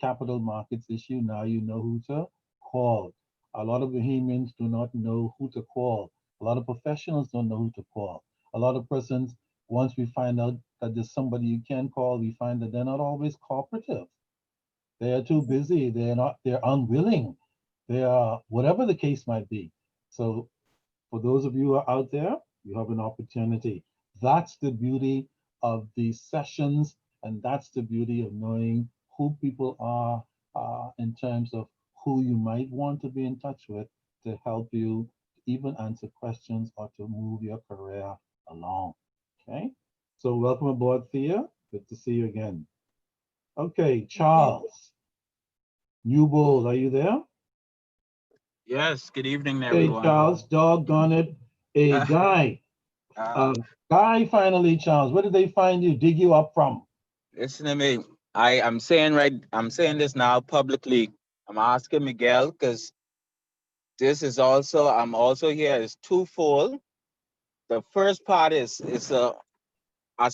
capital markets issue, now you know who to call. A lot of Bahamians do not know who to call. A lot of professionals don't know who to call. A lot of persons, once we find out that there's somebody you can call, we find that they're not always cooperative. They are too busy. They're unwilling. They are, whatever the case might be. So for those of you who are out there, you have an opportunity. That's the beauty of these sessions, and that's the beauty of knowing who people are in terms of who you might want to be in touch with to help you even answer questions or to move your career along. Okay, so welcome aboard, Thea. Good to see you again. Okay, Charles Newbold, are you there? Yes, good evening, Hey, everyone. Charles, doggone it. A guy. Guy, finally, Charles. Where did they find you? Dig you up from? Listen to me. I'm saying this now publicly. I'm asking Miguel because I'm also here is twofold. The first part is as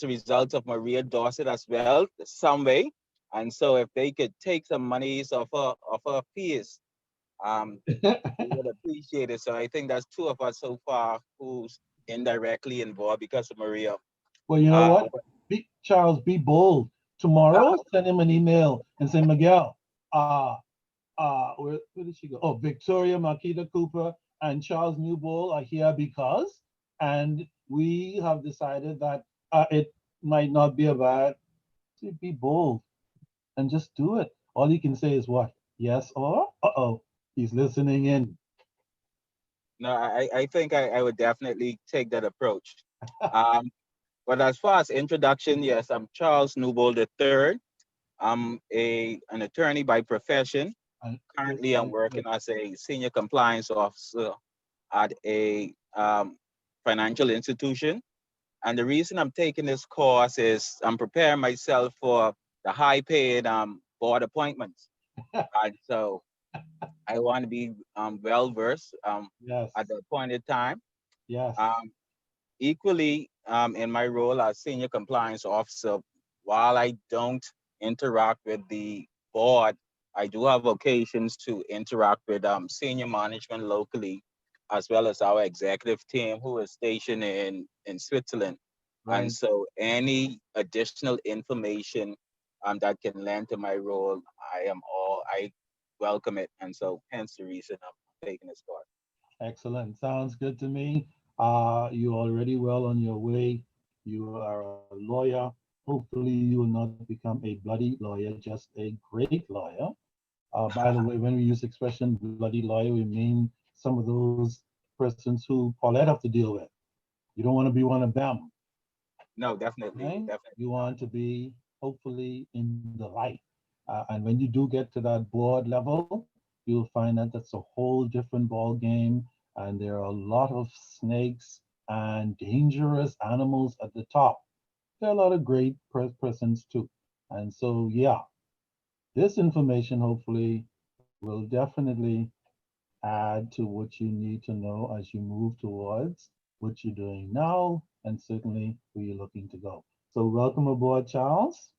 a result of Maria Dorset as well, some way. And so if they could take some monies of her fees, we would appreciate it. So I think that's two of us so far who's indirectly involved because of Maria. Well, you know what? Charles, be bold. Tomorrow, send him an email and say, Miguel, where did she go? Oh, Victoria Makita Cooper and Charles Newbold are here because, and we have decided that it might not be a bad, to be bold and just do it. All you can say is what? Yes or uh-oh, he's listening in. No, I think I would definitely take that approach. But as far as introduction, yes, I'm Charles Newbold III. I'm an attorney by profession. Currently, I'm working as a senior compliance officer at a financial institution. And the reason I'm taking this course is I'm preparing myself for the high-paid board appointments. And so I want to be well versed Yes, at the appointed time. yes, Um, Equally, in my role as senior compliance officer, while I don't interact with the board, I do have occasions to interact with senior management locally, as well as our executive team who is stationed in Switzerland. And right. so any additional information that can lend to my role, I welcome it. And so hence the reason I'm taking this part. Excellent. Sounds good to me. You're already well on your way. You are a lawyer. Hopefully, you will not become a bloody lawyer, just a great lawyer. By the way, when we use expression bloody lawyer, we mean some of those persons who Paulette have to deal with. You don't want to be one of them, No, definitely, right? definitely. You want to be hopefully in the light. And when you do get to that board level, you'll find that that's a whole different ball game. And there are a lot of snakes and dangerous animals at the top. There are a lot of great persons too. And so, yeah, this information hopefully will definitely add to what you need to know as you move towards what you're doing now and certainly where you're looking to go. So welcome aboard, Charles,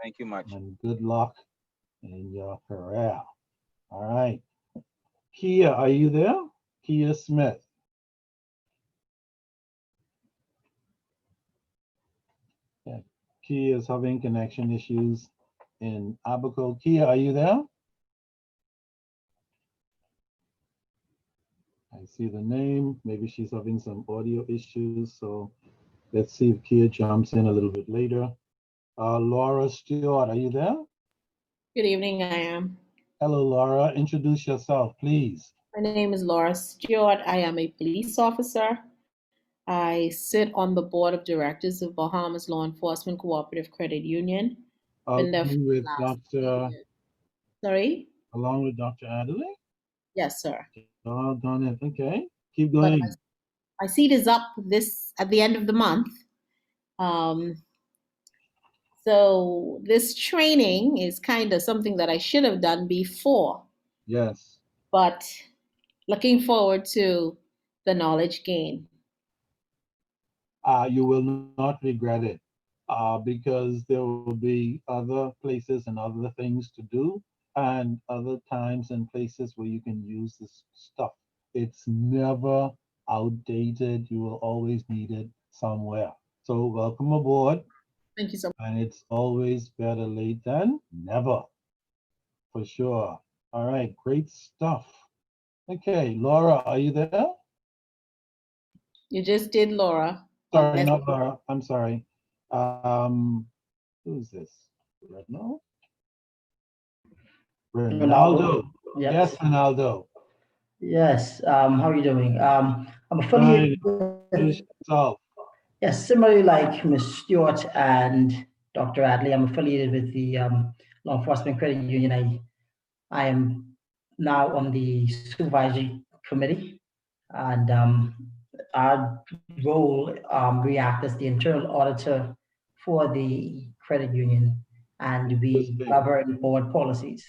Thank you much. and good luck in your career. All right. Kia, are you there? Kia Smith. Yeah. Kia is having connection issues in Abaco. Kia, are you there? I see the name. Maybe she's having some audio issues. So let's see if Kia jumps in a little bit later. Laura Stewart, are you there? Good evening, I am. Hello, Laura. Introduce yourself, please. My name is Laura Stewart. I am a police officer. I sit on the board of directors of Bahamas Law Enforcement Cooperative Credit Union. Been there for Along the with last 8 years. Sorry? along with Dr. Adderley? Yes, sir. Doggone it. Okay, keep But going. my seat is up this at the end of the month. So this training is kind of something that I should have done before, Yes. but looking forward to the knowledge gain. You will not regret it because there will be other places and other things to do and other times and places where you can use this stuff. It's never outdated. You will always need it somewhere. So welcome aboard. Thank you so much. And it's always better late than never, for sure. All right, great stuff. Okay, Laura, are you there? You just did Laura. Sorry, Let's- not Laura. I'm sorry. Who's this? Ronaldo? Ronaldo. Yes. Yes, Ronaldo. Yes. How are you doing? I'm affiliated Introduce yourself. yes, similarly like Ms. Stewart and Dr. Adley, I'm affiliated with the Law Enforcement Credit Union. I am now on the supervisory committee, and our role we act as the internal auditor for the credit union, and we Interesting. govern board policies.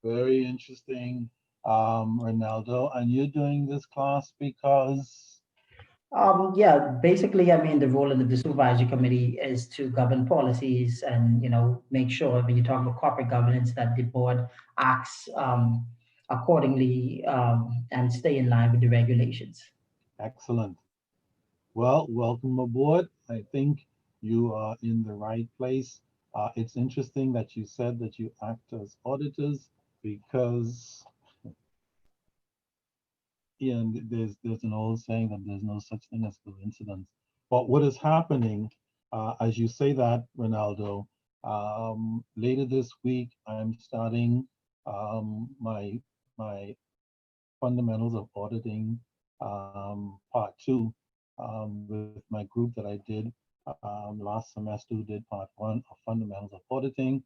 Very interesting, Ronaldo. And you're doing this class because Yeah, basically, I mean, the role of the supervisory committee is to govern policies and, make sure when you talk about corporate governance that the board acts accordingly and stay in line with the regulations. excellent. Well, welcome aboard. I think you are in the right place. It's interesting that you said that you act as auditors because and there's an old saying that there's no such thing as coincidence. But what is happening, as you say that, Ronaldo, later this week I'm starting my fundamentals of auditing part 2 with my group that I did last semester, who did part 1 of fundamentals of auditing,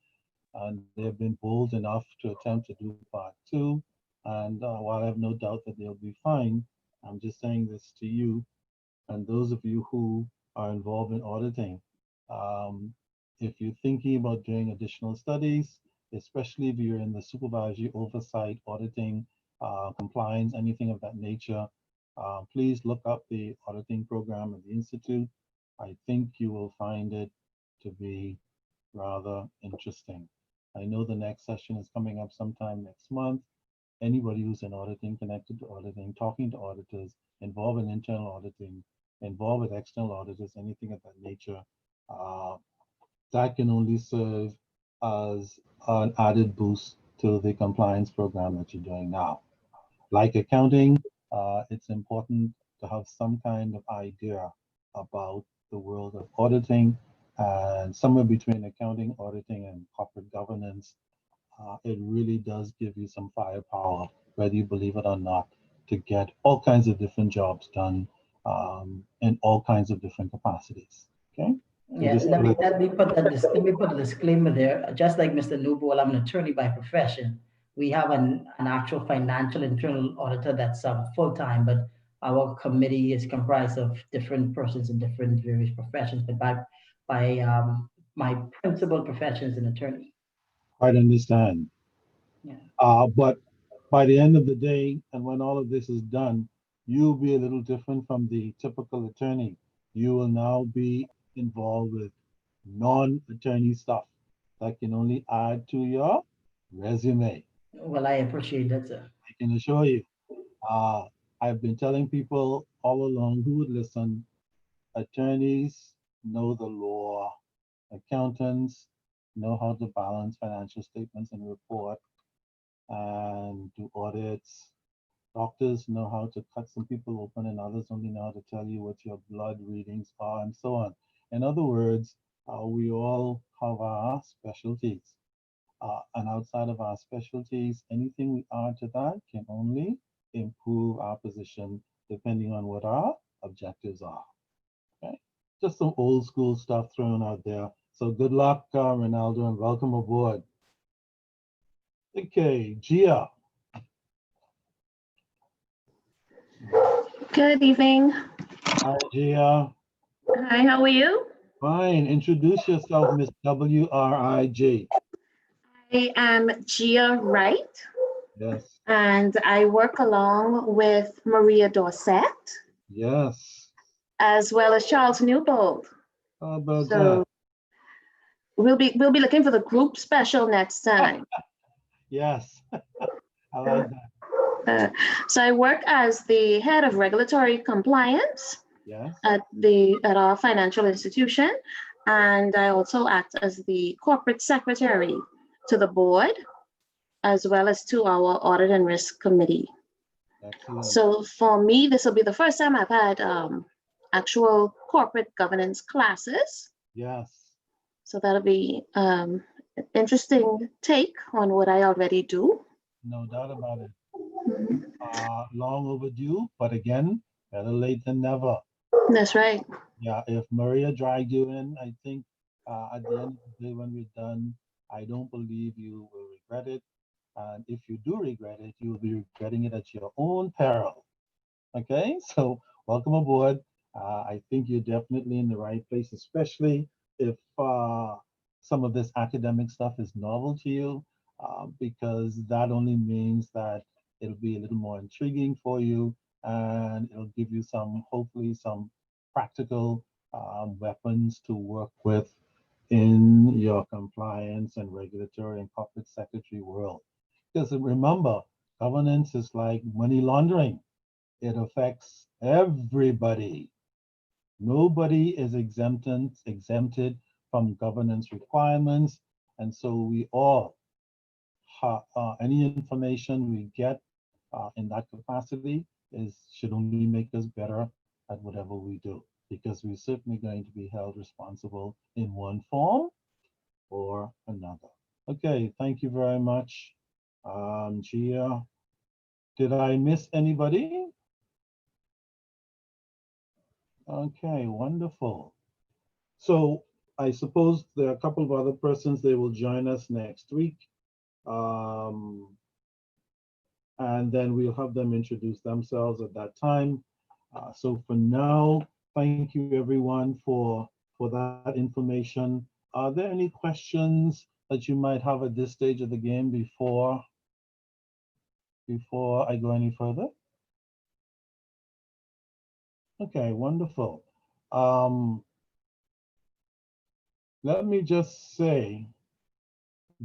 and they've been bold enough to attempt to do part 2. And while I have no doubt that they'll be fine, I'm just saying this to you and those of you who are involved in auditing. If you're thinking about doing additional studies, especially if you're in the supervisory oversight, auditing, compliance, anything of that nature, please look up the auditing program at the Institute. I think you will find it to be rather interesting. I know the next session is coming up sometime next month. Anybody who's in auditing, connected to auditing, talking to auditors, involved in internal auditing, involved with external auditors, anything of that nature, that can only serve as an added boost to the compliance program that you're doing now. Like accounting, it's important to have some kind of idea about the world of auditing, and somewhere between accounting, auditing, and corporate governance, it really does give you some firepower, whether you believe it or not, to get all kinds of different jobs done in all kinds of different capacities. Okay. Yeah, let me put a disclaimer there. Just like Mr. Newbold, I'm an attorney by profession. We have an actual financial internal auditor that's full-time, but our committee is comprised of different persons in different various professions. But by my principal profession is an attorney. I understand. Yeah. But by the end of the day, and when all of this is done, you'll be a little different from the typical attorney. You will now be involved with non-attorney stuff that can only add to your resume. Well, I appreciate that, sir. I can assure you. I've been telling people all along who would listen, attorneys know the law, accountants know how to balance financial statements and report and do audits. Doctors know how to cut some people open and others only know how to tell you what your blood readings are and so on. In other words, we all have our specialties. And outside of our specialties, anything we add to that can only improve our position depending on what our objectives are. Okay, just some old school stuff thrown out there. So good luck, Ronaldo, and welcome aboard. Okay, Gia. Good evening. Hi, Gia. Hi, how are you? Fine. Introduce yourself, Miss W-R-I-G. I am Gia Wright, Yes. and I work along with Maria Dorset, Yes. as well as Charles Newbold. How about So that? we'll be looking for the group special next time. Yes. I like that. So I work as the head of regulatory compliance Yes. at our financial institution, and I also act as the corporate secretary to the board, as well as to our audit and risk committee. Excellent. So for me, this will be the first time I've had actual corporate governance classes. Yes. So that'll be an interesting take on what I already do. No doubt about it. Long overdue, but again, better late than never. That's right. Yeah, if Maria dragged you in, I think at the end of the day when we're done, I don't believe you will regret it. And if you do regret it, you'll be regretting it at your own peril. Okay, so welcome aboard. I think you're definitely in the right place, especially if some of this academic stuff is novel to you, because that only means that it'll be a little more intriguing for you, and it'll give you hopefully some practical weapons to work with in your compliance and regulatory and corporate secretary world. Because remember, governance is like money laundering. It affects everybody. Nobody is exempted from governance requirements. And so we all, any information we get in that capacity should only make us better at whatever we do, because we're certainly going to be held responsible in one form or another. Okay, thank you very much, Gia. Did I miss anybody? Okay, wonderful. So I suppose there are a couple of other persons, they will join us next week. And then we'll have them introduce themselves at that time. So for now, thank you everyone for that information. Are there any questions that you might have at this stage of the game before I go any further? Okay, wonderful. Let me just say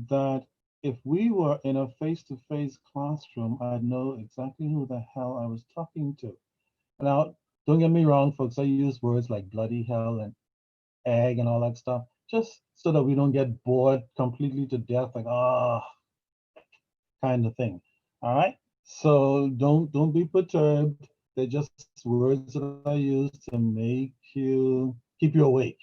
that if we were in a face-to-face classroom, I'd know exactly who the hell I was talking to. Now, don't get me wrong, folks, I use words like bloody hell and egg and all that stuff, just so that we don't get bored completely to death, like, kind of thing. All right? So don't be perturbed. They're just words that I use to make you, keep you awake.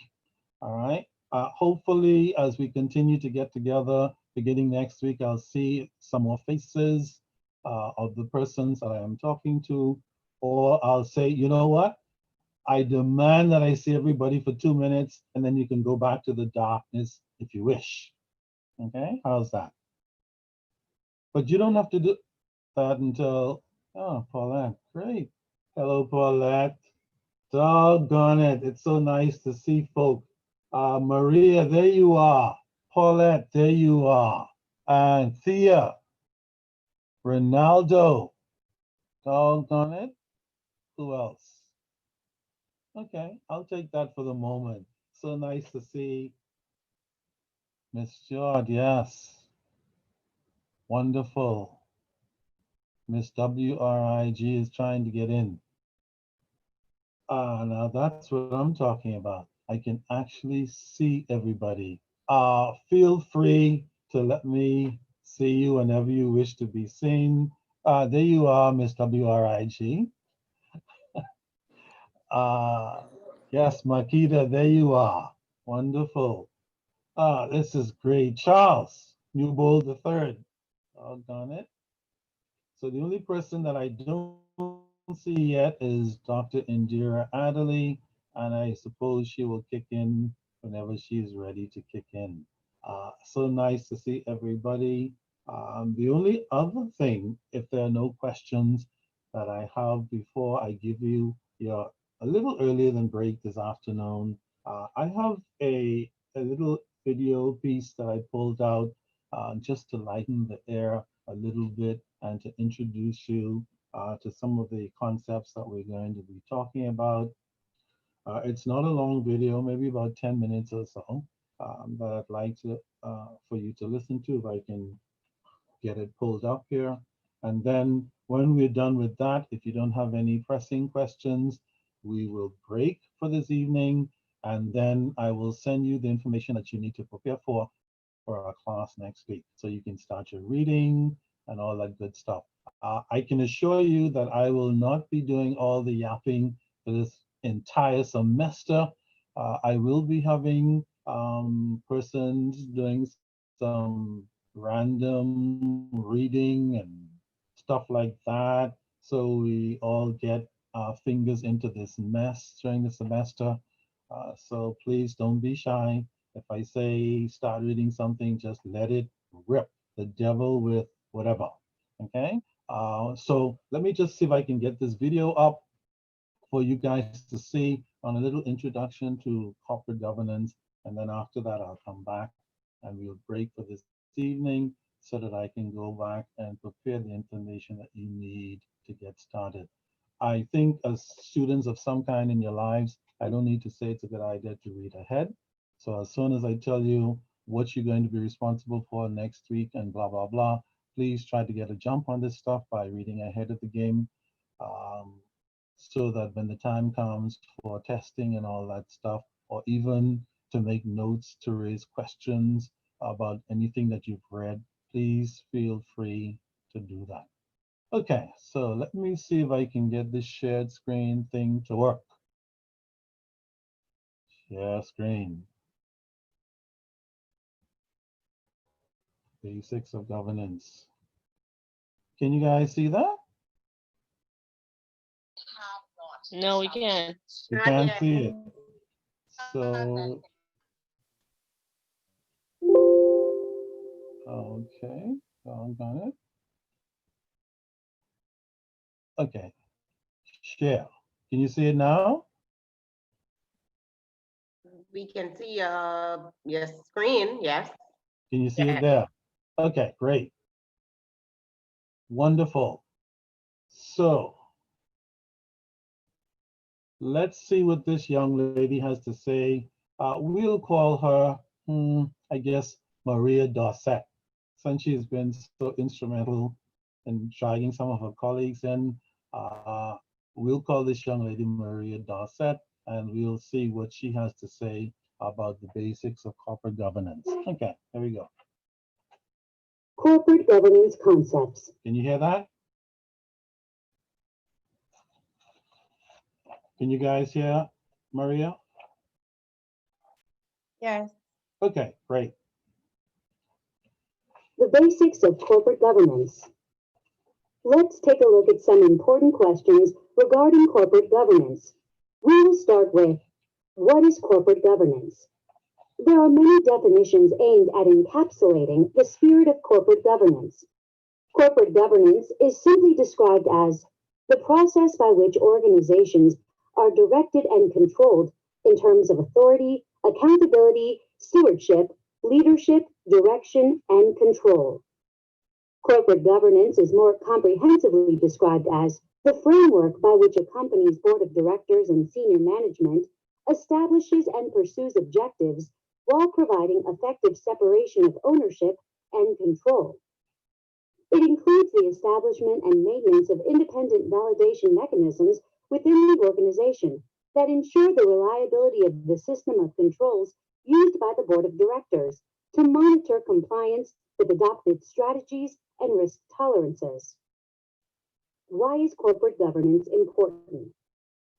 All right? Hopefully, as we continue to get together, beginning next week, I'll see some more faces of the persons that I am talking to, or I'll say, you know what? I demand that I see everybody for 2 minutes, and then you can go back to the darkness if you wish. Okay, how's that? But you don't have to do that until, oh, Paulette, great. Hello, Paulette. Doggone it, it's so nice to see folk. Maria, there you are. Paulette, there you are. And Thea, Ronaldo, doggone it. Who else? Okay, I'll take that for the moment. So nice to see Miss George, yes. Wonderful. Miss WRIG is trying to get in. Now that's what I'm talking about. I can actually see everybody. Feel free to let me see you whenever you wish to be seen. There you are, Miss WRIG. Yes, Makita, there you are. Wonderful. This is great. Charles Newbold III. Doggone it. So the only person that I don't see yet is Dr. Indira Adderley, and I suppose she will kick in whenever she's ready to kick in. So nice to see everybody. The only other thing, if there are no questions that I have before I give you your a little earlier than break this afternoon, I have a little video piece that I pulled out just to lighten the air a little bit and to introduce you to some of the concepts that we're going to be talking about. It's not a long video, maybe about 10 minutes or so, that I'd like to for you to listen to if I can get it pulled up here. And then when we're done with that, if you don't have any pressing questions, we will break for this evening, and then I will send you the information that you need to prepare for our class next week. So you can start your reading and all that good stuff. I can assure you that I will not be doing all the yapping for this entire semester. I will be having persons doing some random reading and stuff like that. So we all get our fingers into this mess during the semester. So please don't be shy. If I say start reading something, just let it rip. The devil with whatever. Okay. So let me just see if I can get this video up for you guys to see on a little introduction to corporate governance. And then after that, I'll come back and we'll break for this evening so that I can go back and prepare the information that you need to get started. I think as students of some kind in your lives, I don't need to say it's a good idea to read ahead. So as soon as I tell you what you're going to be responsible for next week and blah, blah, blah, please try to get a jump on this stuff by reading ahead of the game. So that when the time comes for testing and all that stuff, or even to make notes to raise questions about anything that you've read, please feel free to do that. Okay, so let me see if I can get this shared screen thing to work. Share screen. Basics of governance. Can you guys see that? No, we can't. You can't see it. So, okay, got it. Okay, share. Can you see it now? We can see your screen, yes. Can you see Yeah. it there? Okay, great. Wonderful. So let's see what this young lady has to say. We'll call her, I guess, Maria Dorset, since she's been so instrumental in dragging some of her colleagues in. We'll call this young lady Maria Dorset, and we'll see what she has to say about the basics of corporate governance. Okay, there we go. Corporate governance concepts. Can you hear that? Can you guys hear Maria? Yes. Okay, great. The basics of corporate governance. Let's take a look at some important questions regarding corporate governance. We will start with, what is corporate governance? There are many definitions aimed at encapsulating the spirit of corporate governance. Corporate governance is simply described as the process by which organizations are directed and controlled in terms of authority, accountability, stewardship, leadership, direction, and control. Corporate governance is more comprehensively described as the framework by which a company's board of directors and senior management establishes and pursues objectives while providing effective separation of ownership and control. It includes the establishment and maintenance of independent validation mechanisms within the organization that ensure the reliability of the system of controls used by the board of directors to monitor compliance with adopted strategies and risk tolerances. Why is corporate governance important?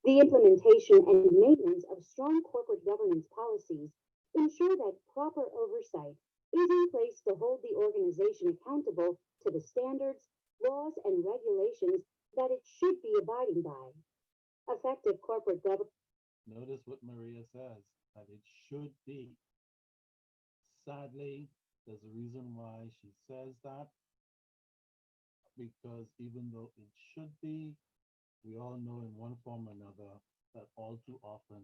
The implementation and maintenance of strong corporate governance policies ensure that proper oversight is in place to hold the organization accountable to the standards, laws, and regulations that it should be abiding by. Effective corporate governance. Notice what Maria says, that it should be. Sadly, there's a reason why she says that, because even though it should be, we all know in one form or another that all too often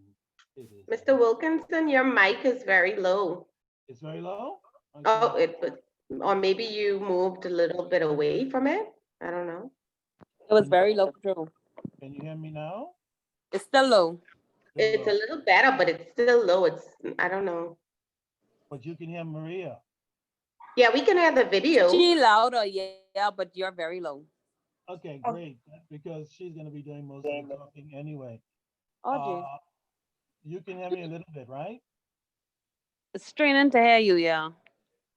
it is. Mr. Wilkinson, your mic is very low. It's very low? Oh, or maybe you moved a little bit away from it. I don't know. It was very low, Joe. Can you hear me now? It's still low. It's a little better, but it's still low. I don't know. But you can hear Maria. Yeah, we can have the video. She louder, yeah, but you're very low. Okay, great, because she's gonna be doing most of the talking anyway. Okay. You can hear me a little bit, right? It's straining to hear you, yeah.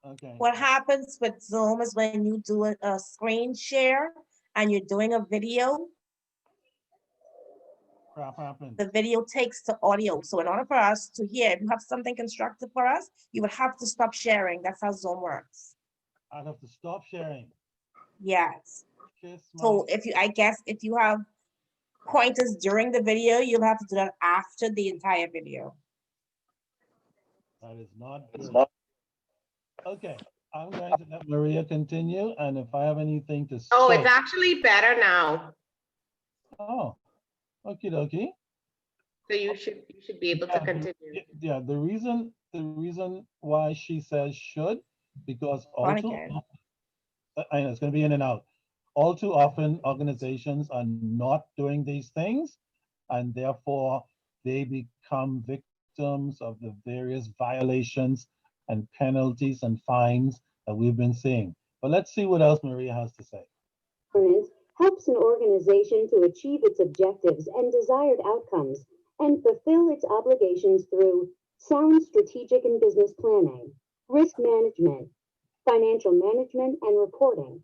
Okay. What happens with Zoom is when you do a screen share and you're doing a video, Crap happens. the video takes to audio. So in order for us to hear, if you have something constructive for us, you would have to stop sharing. That's how Zoom works. I'd have to stop sharing. Yes. Kiss So my- I guess if you have pointers during the video, you'll have to do that after the entire video. That is not good. Okay, I'm going to let Maria continue, and if I have anything to say. Oh, it's actually better now. Oh, okie dokie. So you should be able to continue. Yeah, the reason why she says should, because all too again. often, I know it's gonna be in and out. All too often, organizations are not doing these things, and therefore they become victims of the various violations and penalties and fines that we've been seeing. But let's see what else Maria has to say. Governance helps an organization to achieve its objectives and desired outcomes and fulfill its obligations through sound strategic and business planning, risk management, financial management and reporting,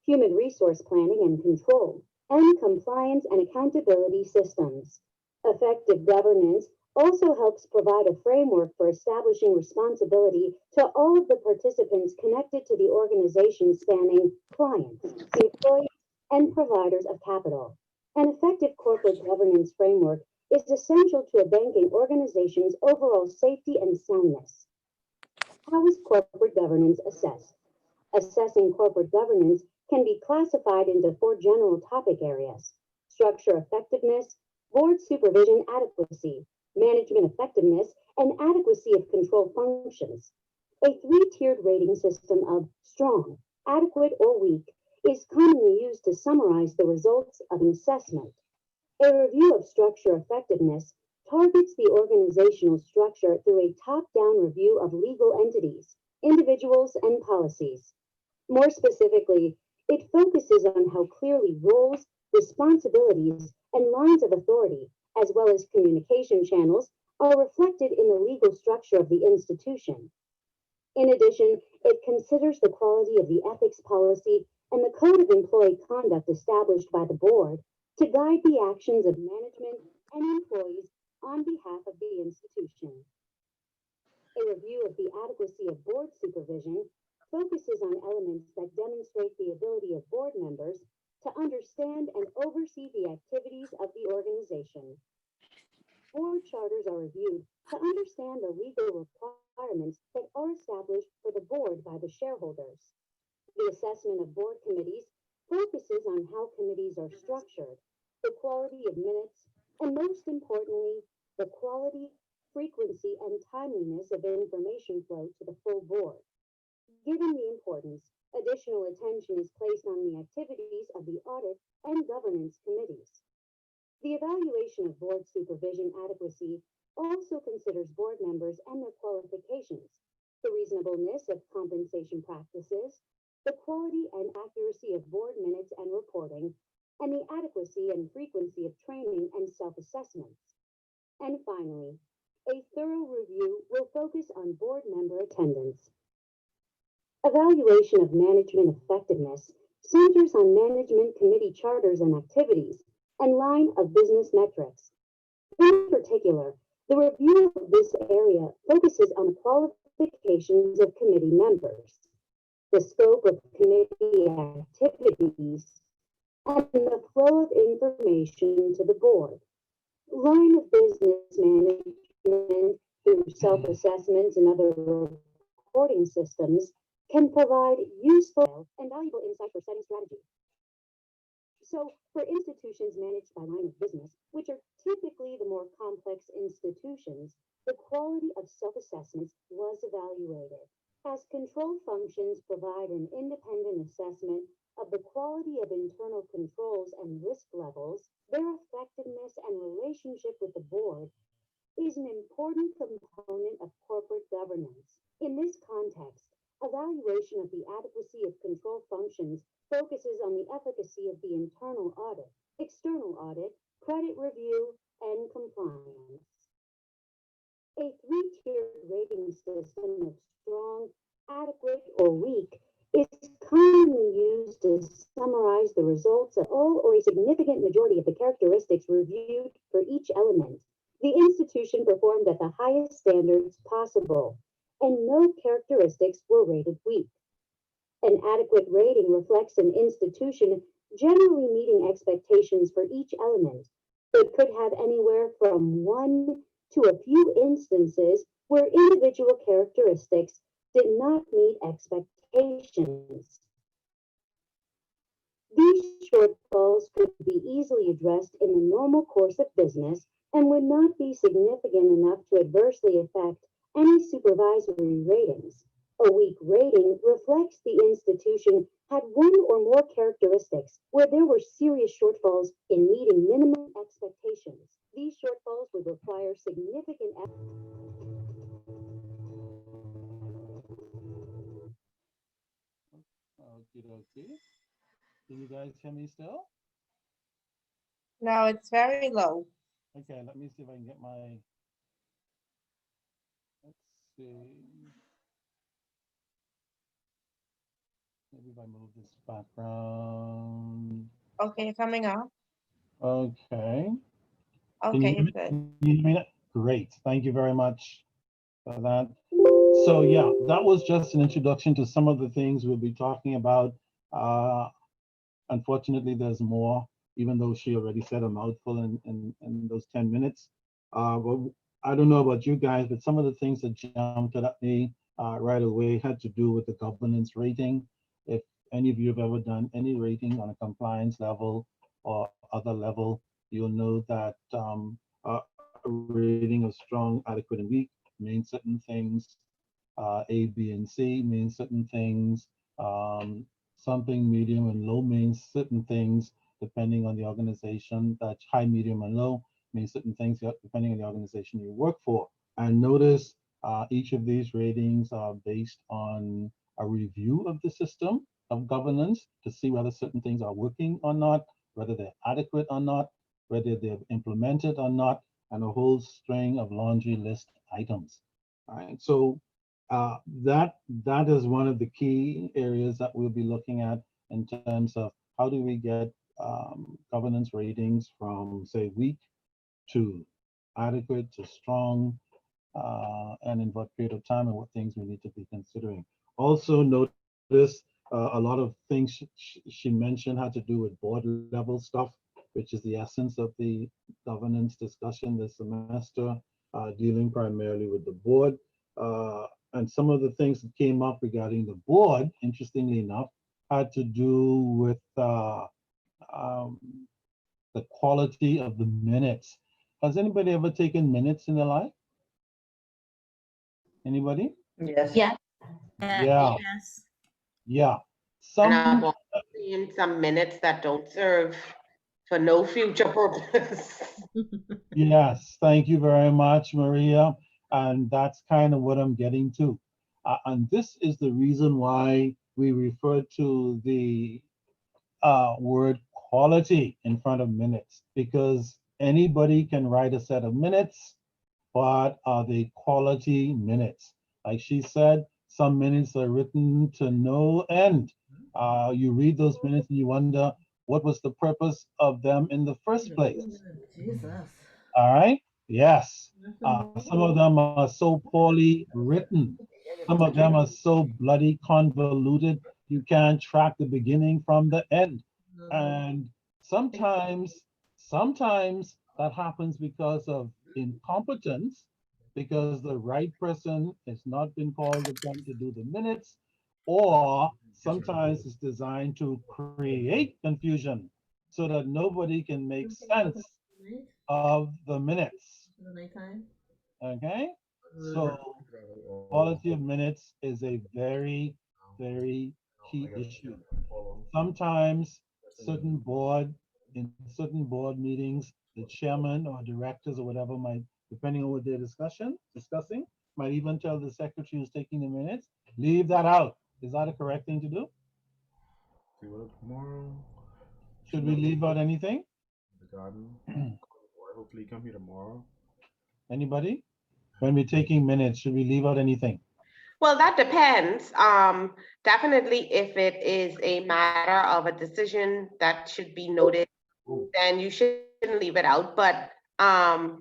human resource planning and control, and compliance and accountability systems. Effective governance also helps provide a framework for establishing responsibility to all of the participants connected to the organization, spanning clients, employees, and providers of capital. An effective corporate governance framework is essential to a banking organization's overall safety and soundness. How is corporate governance assessed? Assessing corporate governance can be classified into 4 general topic areas: structure effectiveness, board supervision adequacy, management effectiveness, and adequacy of control functions. A three-tiered rating system of strong, adequate, or weak is commonly used to summarize the results of an assessment. A review of structure effectiveness targets the organizational structure through a top-down review of legal entities, individuals, and policies. More specifically, it focuses on how clearly roles, responsibilities, and lines of authority, as well as communication channels, are reflected in the legal structure of the institution. In addition, it considers the quality of the ethics policy and the code of employee conduct established by the board to guide the actions of management and employees on behalf of the institution. A review of the adequacy of board supervision focuses on elements that demonstrate the ability of board members to understand and oversee the activities of the organization. Board charters are reviewed to understand the legal requirements that are established for the board by the shareholders. The assessment of board committees focuses on how committees are structured, the quality of minutes, and most importantly, the quality, frequency, and timeliness of information flow to the full board. Given the importance, additional attention is placed on the activities of the audit and governance committees. The evaluation of board supervision adequacy also considers board members and their qualifications, the reasonableness of compensation practices, the quality and accuracy of board minutes and reporting, and the adequacy and frequency of training and self-assessments. And finally, a thorough review will focus on board member attendance. Evaluation of management effectiveness centers on management committee charters and activities and line of business metrics. In particular, the review of this area focuses on the qualifications of committee members, the scope of committee activities, and the flow of information to the board. Line of business management through self-assessments and other reporting systems can provide useful and valuable insight for setting strategy. So, for institutions managed by line of business, which are typically the more complex institutions, the quality of self-assessments was evaluated. As control functions provide an independent assessment of the quality of internal controls and risk levels, their effectiveness and relationship with the board is an important component of corporate governance. In this context, evaluation of the adequacy of control functions focuses on the efficacy of the internal audit, external audit, credit review, and compliance. A three-tiered rating system of strong, adequate, or weak is commonly used to summarize the results of all or a significant majority of the characteristics reviewed for each element. The institution performed at the highest standards possible, and no characteristics were rated weak. An adequate rating reflects an institution generally meeting expectations for each element, but could have anywhere from one to a few instances where individual characteristics did not meet expectations. These shortfalls could be easily addressed in the normal course of business and would not be significant enough to adversely affect any supervisory ratings. A weak rating reflects the institution had one or more characteristics where there were serious shortfalls in meeting minimum expectations. These shortfalls would require significant effort. Okay. Can you guys hear me still? No, it's very low. Okay, let me see if I can get my, let's see. Maybe if I move this background. Okay, coming up. Okay. Can you Okay, hear me? good. Can you hear me? Great. Thank you very much for that. So yeah, that was just an introduction to some of the things we'll be talking about. Unfortunately, there's more, even though she already said a mouthful in those 10 minutes. But I don't know about you guys, but some of the things that jumped at me right away had to do with the governance rating. If any of you have ever done any rating on a compliance level or other level, you'll know that a rating of strong, adequate, and weak means certain things A, B, and C means certain things. Something medium and low means certain things depending on the organization. That high, medium, and low means certain things depending on the organization you work for. And notice each of these ratings are based on a review of the system of governance to see whether certain things are working or not, whether they're adequate or not, whether they're implemented or not, and a whole string of laundry list items. All right, so that is one of the key areas that we'll be looking at in terms of how do we get governance ratings from, say, weak to adequate to strong, and in what period of time and what things we need to be considering. Also notice a lot of things she mentioned had to do with board level stuff, which is the essence of the governance discussion this semester, dealing primarily with the board. And some of the things that came up regarding the board, interestingly enough, had to do with the quality of the minutes. Has anybody ever taken minutes in their life? Anybody? Yes. Yeah. Yeah. Yes. Yeah. And I've Some, also seen some minutes that don't serve for no future purpose. yes, thank you very much, Maria. And that's kind of what I'm getting to. And this is the reason why we refer to the word quality in front of minutes, because anybody can write a set of minutes, but are they quality minutes? Like she said, some minutes are written to no end. You read those minutes and you wonder what was the purpose of them in the first place. Jesus. All right. Yes. Some of them are so poorly written. Some of them are so bloody convoluted, you can't track the beginning from the end. And sometimes that happens because of incompetence, because the right person has not been called upon to do the minutes, or sometimes it's designed to create confusion so that nobody can make sense of the minutes. Okay, so quality of minutes is a very, very key issue. Sometimes in certain board meetings, the chairman or directors or whatever might, depending on what they're discussing, might even tell the secretary who's taking the minutes, leave that out. Is that a correct thing to do? Tomorrow. Should we leave out anything? The garden. Hopefully come here tomorrow. Anybody? When we're taking minutes, should we leave out anything? Well, that depends. Definitely if it is a matter of a decision that should be noted, then you shouldn't leave it out. But I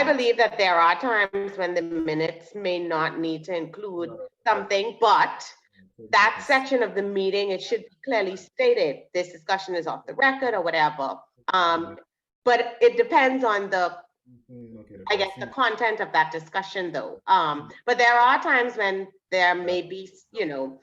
believe that there are times when the minutes may not need to include something, but that section of the meeting, it should be clearly stated, this discussion is off the record or whatever. But it depends on the, I guess, the content of that discussion though. But there are times when there may be, you know,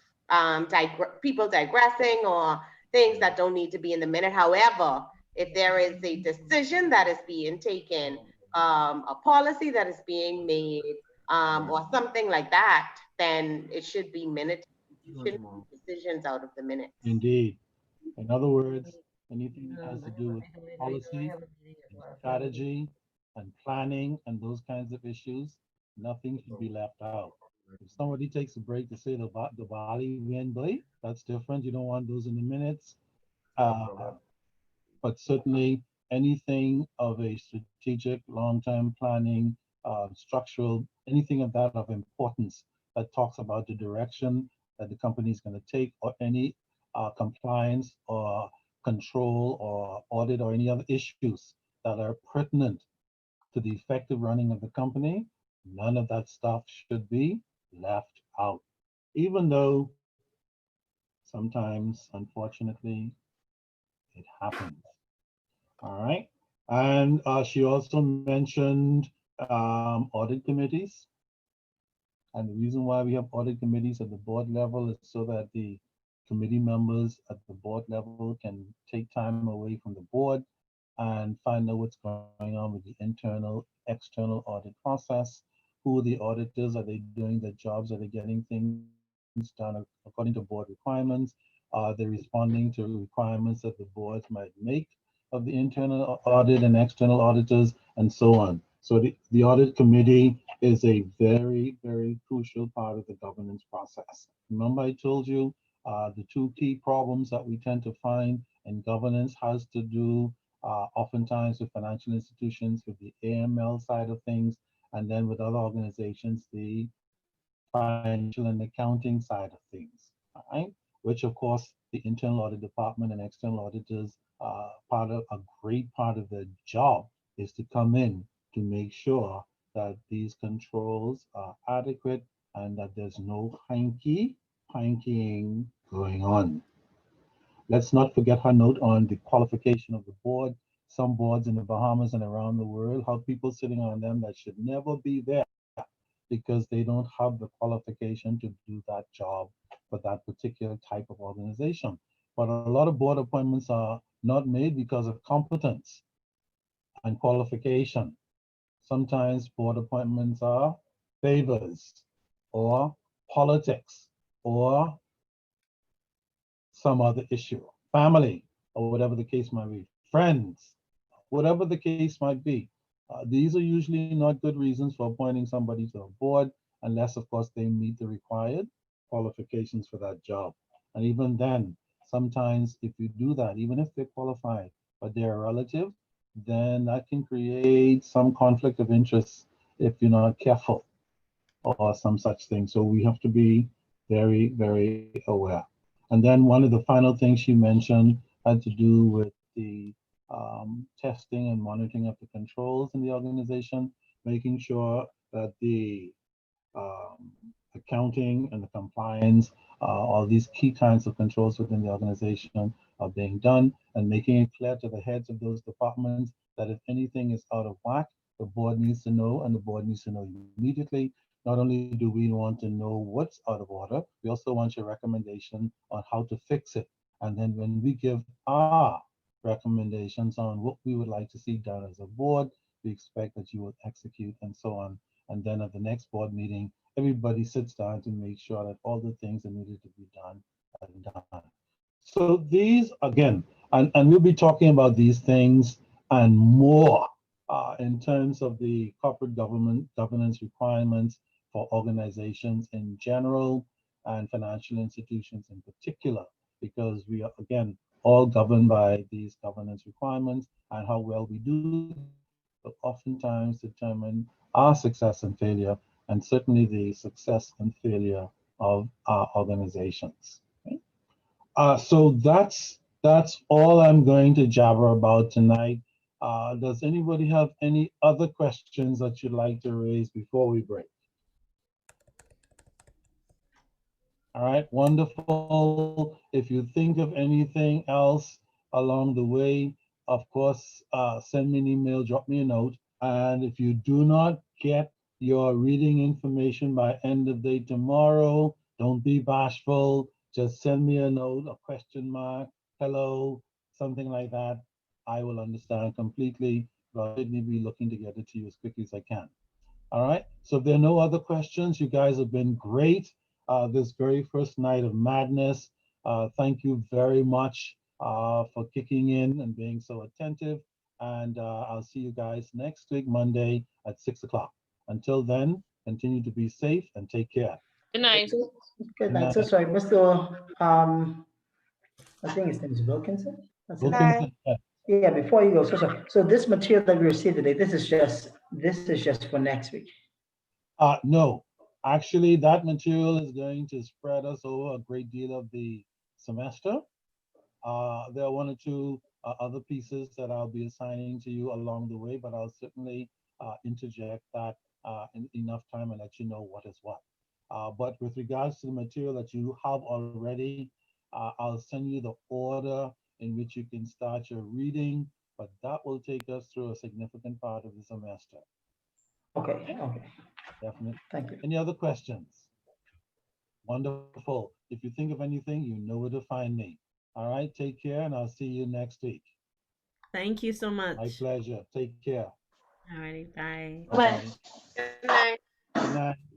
people digressing or things that don't need to be in the minute. However, if there is a decision that is being taken, a policy that is being made, or something like that, then it should be minute. You shouldn't make decisions out of the minutes. Indeed. In other words, anything that has to do with policy, and strategy, and planning, and those kinds of issues, nothing should be left out. If somebody takes a break to say the Bali wind blade, that's different. You don't want those in the minutes. But certainly anything of a strategic, long-term planning, structural, anything of that of importance that talks about the direction that the company is going to take, or any compliance or control or audit or any other issues that are pertinent to the effective running of the company, none of that stuff should be left out. Even though sometimes, unfortunately, it happens. All right. And she also mentioned audit committees. And the reason why we have audit committees at the board level is so that the committee members at the board level can take time away from the board and find out what's going on with the internal, external audit process. who are the auditors, are they doing their jobs, are they getting things done according to board requirements, are they responding to requirements that the boards might make of the internal audit and external auditors, and so on. So the audit committee is a very, very crucial part of the governance process. Remember I told you the two key problems that we tend to find in governance has to do oftentimes with financial institutions, with the AML side of things, and then with other organizations, the financial and accounting side of things, all right? Which of course the internal audit department and external auditors, a great part of their job is to come in to make sure that these controls are adequate and that there's no hanky-pankying going on. Let's not forget her note on the qualification of the board. Some boards in the Bahamas and around the world have people sitting on them that should never be there because they don't have the qualification to do that job for that particular type of organization. But a lot of board appointments are not made because of competence and qualification. Sometimes board appointments are favors or politics or some other issue, family, or whatever the case might be, friends, whatever the case might be. These are usually not good reasons for appointing somebody to a board, unless, of course, they meet the required qualifications for that job. And even then, sometimes if you do that, even if they're qualified, but they're a relative, then that can create some conflict of interest if you're not careful or some such thing. So we have to be very, very aware. And then one of the final things she mentioned had to do with the testing and monitoring of the controls in the organization, making sure that the accounting and the compliance, all these key kinds of controls within the organization are being done, and making it clear to the heads of those departments that if anything is out of whack, the board needs to know, and the board needs to know immediately. Not only do we want to know what's out of order, we also want your recommendation on how to fix it. And then when we give our recommendations on what we would like to see done as a board, we expect that you will execute and so on. And then at the next board meeting, everybody sits down to make sure that all the things that needed to be done are done. So these, again, and we'll be talking about these things and more in terms of the corporate governance requirements for organizations in general and financial institutions in particular, because we are, again, all governed by these governance requirements, and how well we do but oftentimes determine our success and failure, and certainly the success and failure of our organizations. Okay? So that's all I'm going to jabber about tonight. Does anybody have any other questions that you'd like to raise before we break? All right, wonderful. If you think of anything else along the way, of course, send me an email, drop me a note. And if you do not get your reading information by end of day tomorrow, don't be bashful. Just send me a note, a question mark, hello, something like that. I will understand completely, but I'll certainly be looking to get it to you as quickly as I can. All right, so if there are no other questions, you guys have been great. This very first night of madness. Thank you very much for kicking in and being so attentive. And I'll see you guys next week, Monday at 6 o'clock. Until then, continue to be safe and take care. Good night. Good night. So sorry, Mr. I think his name is Wilkinson. That's it. Wilkinson, yeah. Yeah, before you go, so sorry. So this material that we received today, this is just for next week. No, actually, that material is going to spread us over a great deal of the semester. There are one or two other pieces that I'll be assigning to you along the way, but I'll certainly interject that in enough time and let you know what is what. But with regards to the material that you have already, I'll send you the order in which you can start your reading, but that will take us through a significant part of the semester. Okay, okay. Definitely. Thank you. Any other questions? Wonderful. If you think of anything, you know where to find me. All right, take care, and I'll see you next week. Thank you so much. My pleasure. Take care. All righty, bye. Bye-bye. Good night. night.